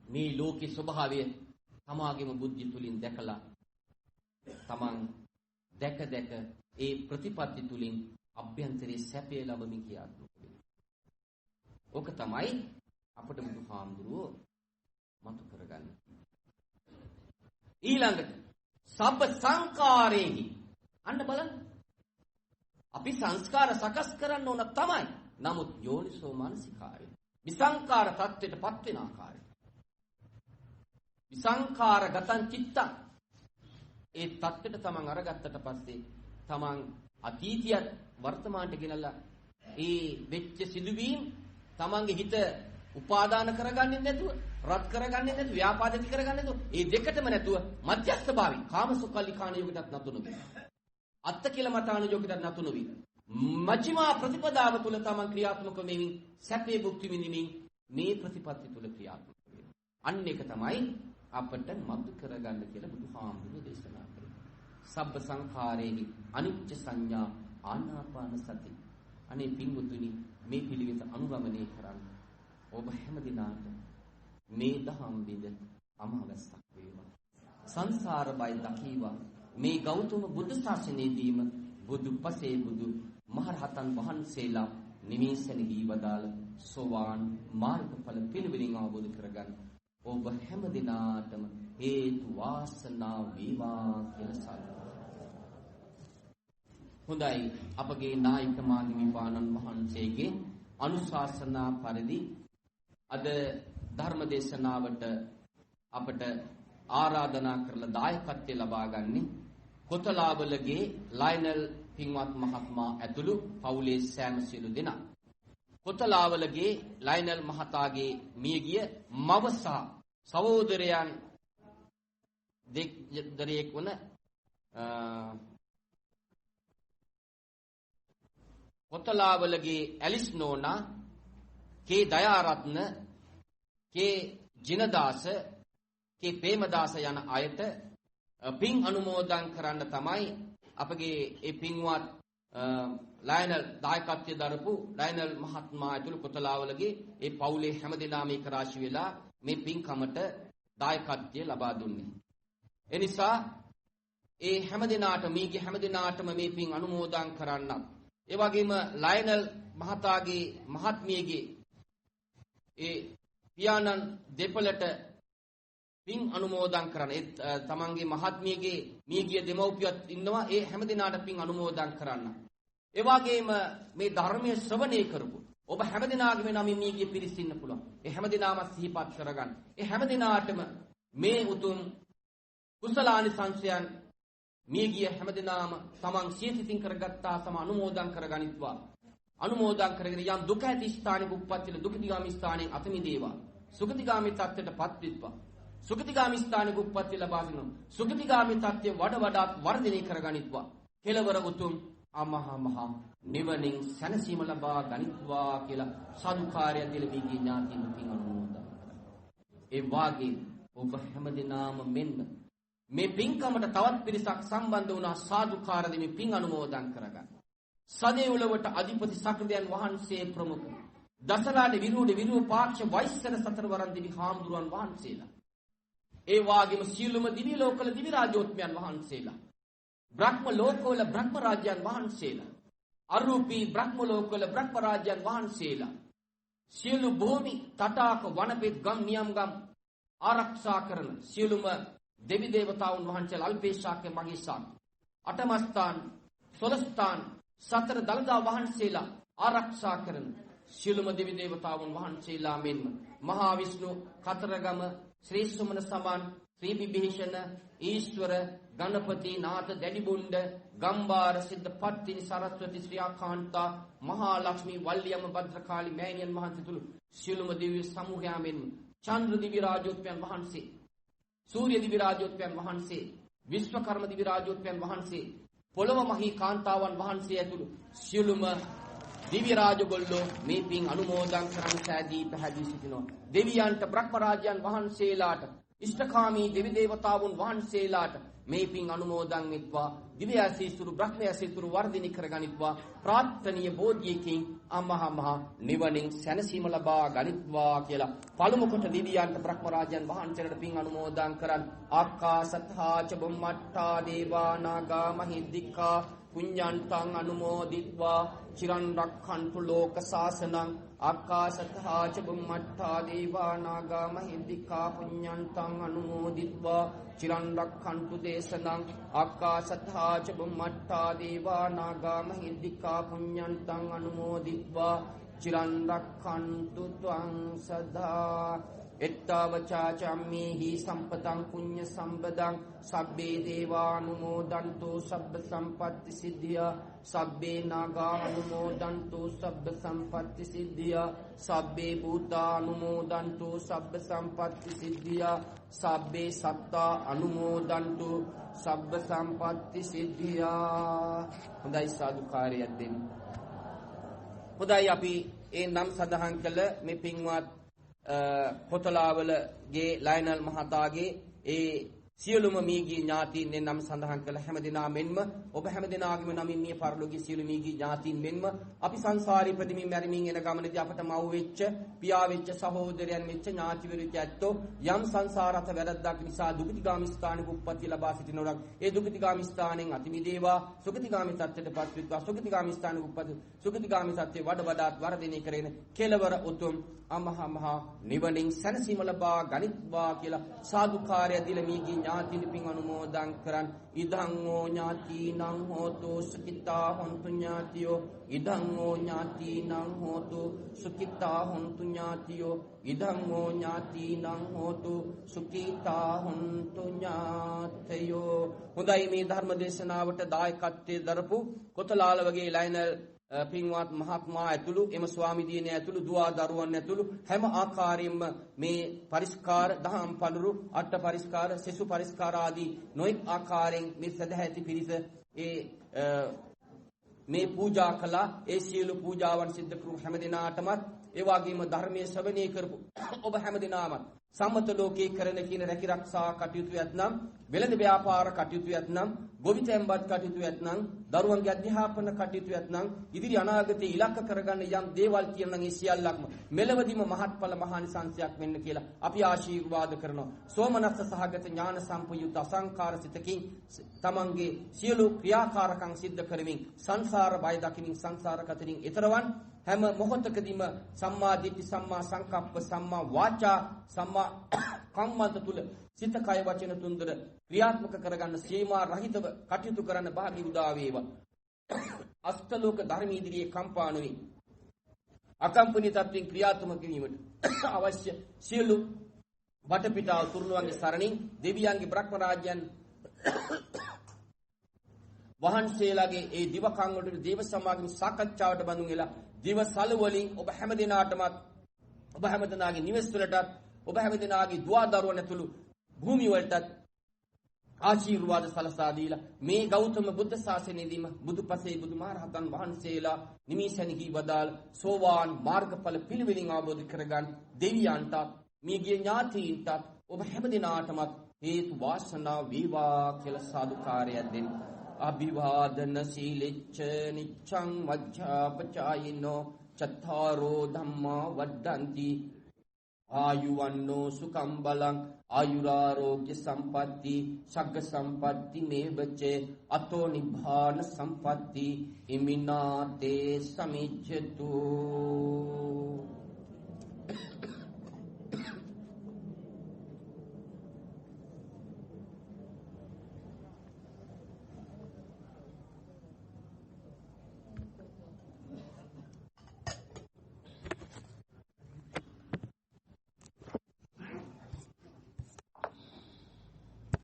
මේ ලෝකේ ස්වභාවය තමාගේම බුද්ධිය තුලින් දැකලා තමන් දැක ඒ ප්‍රතිපත්ති තුලින් අභ්‍යන්තරයේ සැපය ලැබමින් ක්‍රියාත්මක වෙනවා. ඕක තමයි අපට බුදුහාමුදුරුවෝ මතු කරගන්නේ. ඊළඟට සබ්බ සංකාරේහි අන්න බලන්න. අපි සංස්කාර සකස් කරන්න ඕන තමයි. නමුත් යෝනිසෝ මනසිකාරය. විසංකාර තත්ත්වයටපත් වෙන ආකාරය. විසංකාර ගතං චිත්තං ඒ தත්ත්වයට තමන් අරගත්තට පස්සේ තමන් අතීතියත් වර්තමානට ගෙනලා ඒ වෙච්ච සිදුවීම් තමන්ගේ හිත උපාදාන කරගන්නේ නැතුව රත් කරගන්නේ නැතුව ව්‍යාපාද ඇති කරගන්නේ නැතුව ඒ දෙකටම නැතුව මධ්‍යස්ථ භාවී කාමසුඛල්ලිකාණ යෝගිතත් නතු නොවේ අත්ත කියලා මතාන යෝගිතත් නතු නොවේ මජ්ක්‍ධිමා ප්‍රතිපදාව තුල තමන් ක්‍රියාත්මක වෙමින් සැපේ භුක්ති විඳිමින් මේ ප්‍රතිපත්ති තුල ක්‍රියාත්මක වෙනවා අන්න ඒක තමයි අපට මතු කරගන්න කියලා බුදුහාමුදුරුවෝ දේශනා කළා. සබ්බ සංඛාරේහි අනිච්ච සංඥා ආනාපාන සති. අනේ පින්වතුනි මේ පිළිවෙත අනුගමනය කරන්න. ඔබ හැම දිනාට මේ දහම් බිඳ අමවස්සක් වේවා. සංසාර බය දකීවා. මේ ගෞතම බුදු ශාසනයේදීම බුදු පසේ බුදු මහරහතන් වහන්සේලා නිමේෂණෙහි වදාළ සෝවාන් මාර්ගඵල පිළිවෙලින් අවබෝධ කරගන්න. ඔබ හැම දිනාටම හේතු වාසනා වේවා කියලා සාදුකාරය. හොඳයි අපගේ නායක මාහිමිපාණන් වහන්සේගේ අනුශාසනා පරිදි අද ධර්ම දේශනාවට අපට ආරාධනා කරලා දායකත්වය ලබා ගන්නේ කොතලාවලගේ ලයනල් පින්වත් මහත්මයා ඇතුළු පවුලේ සෑම සියලු දෙනා. කොතලාවලගේ ලයනල් මහතාගේ මියගිය මවස සහෝදරයන් දෙදරයෙක් වන කොතලාවලගේ ඇලිස් නෝනා කේ දයාරත්න කේ ජිනදාස කේ ප්‍රේමදාස යන අයට පින් අනුමෝදන් කරන්න තමයි අපගේ ඒ පින්වත් ලයනල් දායකත්වයේ දරපු ලයනල් මහත්මයා ඇතුළු කොතලාවලගේ ඒ පවුලේ හැමදෙනාම එක රාශි වෙලා මේ පින්කමට දායකත්වය ලබා දුන්නේ. ඒ නිසා ඒ හැමදෙනාට මේගේ හැමදෙනාටම මේ පින් අනුමෝදන් කරන්නත් ඒ වගේම ලයනල් මහතාගේ මහත්මියගේ ඒ පියාණන් දෙපළට පින් අනුමෝදන් කරන්න. ඒ තමන්ගේ මහත්මියගේ මියගිය දෙමව්පියත් ඉන්නවා. ඒ හැමදෙනාට පින් අනුමෝදන් කරන්න. ඒ වගේම මේ ධර්මයේ ශ්‍රවණය කරපු ඔබ හැමදිනාගේම නම් මියගිය පිරිස ඉන්න පුළුවන්. ඒ හැමදිනාම සිහිපත් කරගන්න. ඒ හැමදිනාටම මේ උතුම් කුසලානිසංසයන් මියගිය හැමදිනාම තමන් සියසිතින් කරගත්තා සම අනුමෝදන් කරගනිත්වා. අනුමෝදන් කරගෙන යම් දුක ඇති ස්ථානයක උප්පත්තිල දුකතිගාමී ස්ථානයෙන් අත මිදේවා. සුගතිගාමී තත්ත්වයටපත් වෙත්වා. සුගතිගාමී ස්ථානයක උප්පත්ති ලබා ගන්න. සුගතිගාමී තත්ත්වය වඩාත් වර්ධනය කරගනිත්වා. කෙලවර උතුම් අමහා මහා නිවනින් සැනසීම ලබා ගනිත්වා කියලා සාදුකාරය දීලා මේ ඥාතින් පින් අනුමෝදන් කරා. ඒ වාගේ ඔබ හැමදිනාම මෙන්න මේ පින්කමට තවත් පිරිසක් සම්බන්ධ වුණා සාදුකාර දෙමින් පින් අනුමෝදන් කරගන්න. සදේවලවට අධිපති සක්‍රදයන් වහන්සේ ප්‍රමුඛ දසරාණ විරූපාක්ෂ වෛශ්‍යන සතරවරන් දිවි හාමුදුරුවන් වහන්සේලා. ඒ වාගේම සීලුම දිවි ලෝකවල දිවි රාජෝත්මයන් වහන්සේලා. බ්‍රහ්ම ලෝකවල බ්‍රහ්ම රාජ්‍යයන් වහන්සේලා. අරූපී බ්‍රහ්ම ලෝකවල බ්‍රහ්ම රාජ්‍යයන් වහන්සේලා. සියලු භූමි තටාක වනපෙත් ගම් නියම් ගම් ආරක්ෂා කරන සියලුම දෙවි දේවතාවුන් වහන්සේලා අල්පේශාක්‍ය මහේශාක්‍ය අටමස්ථාන සොළස්ථාන සතර දළදා වහන්සේලා ආරක්ෂා කරන සියලුම දෙවි දේවතාවුන් වහන්සේලා මෙන්ම මහා විෂ්ණු කතරගම ශ්‍රී සුමන සමන් ශ්‍රී විභීෂණ ඊශ්වර ගණපති නාථ දැඩිබුණ්ඩ ගම්බාර සිද්ධ පත්තිනි සරස්වති ශ්‍රී ආකාන්තා මහා ලක්ෂ්මී වල්ලියම භද්‍රකාලි මෑණියන් වහන්සේ තුළු සියලුම දිව්‍ය සමූහයා මෙන්ම චන්ද්‍ර දිව්‍ය රාජෝත්පයන් වහන්සේ සූර්ය දිව්‍ය රාජෝත්පයන් වහන්සේ විශ්වකර්ම දිව්‍ය රාජෝත්පයන් වහන්සේ පොළොව මහී කාන්තාවන් වහන්සේ ඇතුළු සියලුම දිව්‍ය රාජගොල්ලෝ මේ පින් අනුමෝදන් කරන් සෑදී පැහැදී සිටිනවා. දෙවියන්ට බ්‍රහ්ම රාජ්‍යයන් වහන්සේලාට ඉෂ්ඨකාමී දෙවි දේවතාවුන් වහන්සේලාට මේ පින් අනුමෝදන් වෙත්වා. දිව්‍ය ඇසීසුරු බ්‍රහ්ම ඇසීසුරු වර්ධිනී කරගනිත්වා. ප්‍රාර්ථනීය බෝධියකින් අමහා මහා නිවනින් සැනසීම ලබා ගනිත්වා කියලා පළමු කොට දිව්‍යයන්ට බ්‍රහ්ම රාජ්‍යයන් වහන්සේලාට පින් අනුමෝදන් කරන් ආකාසත්තා ච බුම්මත්තා දේවා නාග මහිද්దికා පුඤ්ඤන්තං අනුමෝදිත්වා චිරන් රක්ඛන්තු ලෝක සාසනං ආකාශත්තා ච බුම්මත්තා දේවා නාග මහිද්దికා පුඤ්ඤන්තං අනුමෝදිත්වා චිරන් රක්ඛන්තු දේශනං ආකාශත්තා ච බුම්මත්තා දේවා නාග මහිද්దికා පුඤ්ඤන්තං අනුමෝදිත්වා චිරන් රක්ඛන්තු ත්වං සදා එත්තවචා චම්මේහි සම්පතං පුඤ්ඤ සම්පදං සබ්බේ දේවානුමෝදන්තු සබ්බ සම්පත්ති සිද්ධියා සබ්බේ නාගානුමෝදන්තු සබ්බ සම්පත්ති සිද්ධියා සබ්බේ භූතානුමෝදන්තු සබ්බ සම්පත්ති සිද්ධියා සබ්බේ සත්තා අනුමෝදන්තු සබ්බ සම්පත්ති සිද්ධියා. හොඳයි සාදුකාරයක් දෙන්න. හොඳයි අපි ඒ නම් සඳහන් කළ මේ පින්වත් කොතලාවලගේ ලයනල් මහතාගේ ඒ සියලුම මීගී ඥාතීන් නම් සඳහන් කළ හැමදෙනා මෙන්ම ඔබ හැමදෙනාගේම නමින් මිය පරලෝකීය සියලු මීගී ඥාතීන් මෙන්ම අපි සංසාරී ප්‍රතිමින් මැරිමින් එන ගමනදී අපට මව් වෙච්ච පියා වෙච්ච සහෝදරයන් වෙච්ච ඥාතිවරු ඇත්තෝ යම් සංසාරත වැරද්දක් නිසා දුගතිගාමී ස්ථානක උප්පත්ති ලබා සිටිනවනම් ඒ දුගතිගාමී ස්ථානෙන් අති මිදේවා සුගතිගාමී තත්ත්වයටපත් වෙත්වා සුගතිගාමී ස්ථානක උප්පත්ති සුගතිගාමී තත්ත්වය වඩාත් වර්ධනය කරගෙන කෙලවර උතුම් අමහා මහා නිවනින් සැනසීම ලබා ගනිත්වා කියලා සාදුකාරය දීලා මීගී ඥාතින් පින් අනුමෝදන් කරන් ඉදං ඕ ඥාතිනං හෝතු සුඛිතා හොන්තු ඥාතියෝ ඉදං ඕ ඥාතිනං හෝතු සුඛිතා හොන්තු ඥාතියෝ ඉදං ඕ ඥාතිනං හෝතු සුඛිතා හොන්තු ඥාතයෝ. හොඳයි මේ ධර්ම දේශනාවට දායකත්වයේ දරපු කොතලාල වගේ ලයනල් පින්වත් මහත්මයා ඇතුළු එම ස්වාමි දිනේ ඇතුළු දුවා දරුවන් ඇතුළු හැම ආකාරයෙන්ම මේ පරිස්කාර දහම් පඳුරු අට පරිස්කාර සෙසු පරිස්කාර ආදී නොඑක් ආකාරයෙන් මේ සදැහැති පිරිස මේ පූජා කළා. ඒ සියලු පූජාවන් සිද්ධ කරු හැම දිනාටමත් ඒ වගේම ධර්මයේ ශ්‍රවණය කරපු ඔබ හැම දිනාමත් සම්මත ලෝකේ කරන කියන රැකිරක්ෂා කටයුතු යත්නම් වෙළඳ ව්‍යාපාර කටයුතු යත්නම් ගොවිතැන්පත් කටයුතු යත්නම් දරුවන්ගේ අධ්‍යාපන කටයුතු යත්නම් ඉදිරි අනාගතයේ ඉලක්ක කරගන්න යම් දේවල් කියන නම් ඒ සියල්ලක්ම මෙලවදීම මහත්ඵල මහානිසංසයක් වෙන්න කියලා අපි ආශිර්වාද කරනවා. සෝමනස්ස සහගත ඥාන සම්පයුත් අසංකාර සිතකින් තමන්ගේ සියලු ක්‍රියාකාරකම් සිද්ධ කරමින් සංසාර බය දකිමින් සංසාර කතරින් ඈතරවන් හැම මොහොතකදීම සම්මා දිට්ඨි සම්මා සංකප්ප සම්මා වාචා සම්මා කම්මන්ත තුල සිත කය වචන තුන්දර ක්‍රියාත්මක කරගන්න සීමා රහිතව කටයුතු කරන්න භාගී උදා වේවා. අෂ්ටලෝක ධර්ම ඉදිරියේ කම්පා නොවි අකම්පනී තත්ත්වයෙන් ක්‍රියාත්මක කිරීමට අවශ්‍ය සියලු වටපිටාව තුරුණුවන්ගේ සරණින් දෙවියන්ගේ බ්‍රහ්ම රාජ්‍යයන් වහන්සේලාගේ ඒ දිවකම් වලට දේව සමාගම සාකච්ඡාවට බඳුන් වෙලා දිවසල වලින් ඔබ හැමදෙනාටමත් ඔබ හැමදෙනාගේ නිවෙස් වලටත් ඔබ හැමදෙනාගේ දුවා දරුවන් ඇතුළු භූමිය වලටත් ආශිර්වාද සලසා දීලා මේ ගෞතම බුද්ධ ශාසනයේදීම බුදුපසේ බුදුමහරහතන් වහන්සේලා නිමිෂණිහි වදාළ සෝවාන් මාර්ගඵල පිළිවෙලින් අවබෝධ කරගන්න දෙවියන්ට මියගිය ඥාතීන්ට ඔබ හැමදෙනාටමත් හේතු වාසනා වේවා කියලා සාදුකාරයක් දෙන්න. අභිවාදන සීලෙච්ච නිච්ඡං වජ්ජාපචායිනෝ චත්තාරෝ ධම්මා වද්දන්ති ආයුවන්නෝ සුඛං බලං ආයුරාෝග්‍ය සම්පatti සග්ග සම්පatti මේවචේ අතෝ නිබ්බාන සම්පatti ඉමිනාතේ සමිච්ඡතු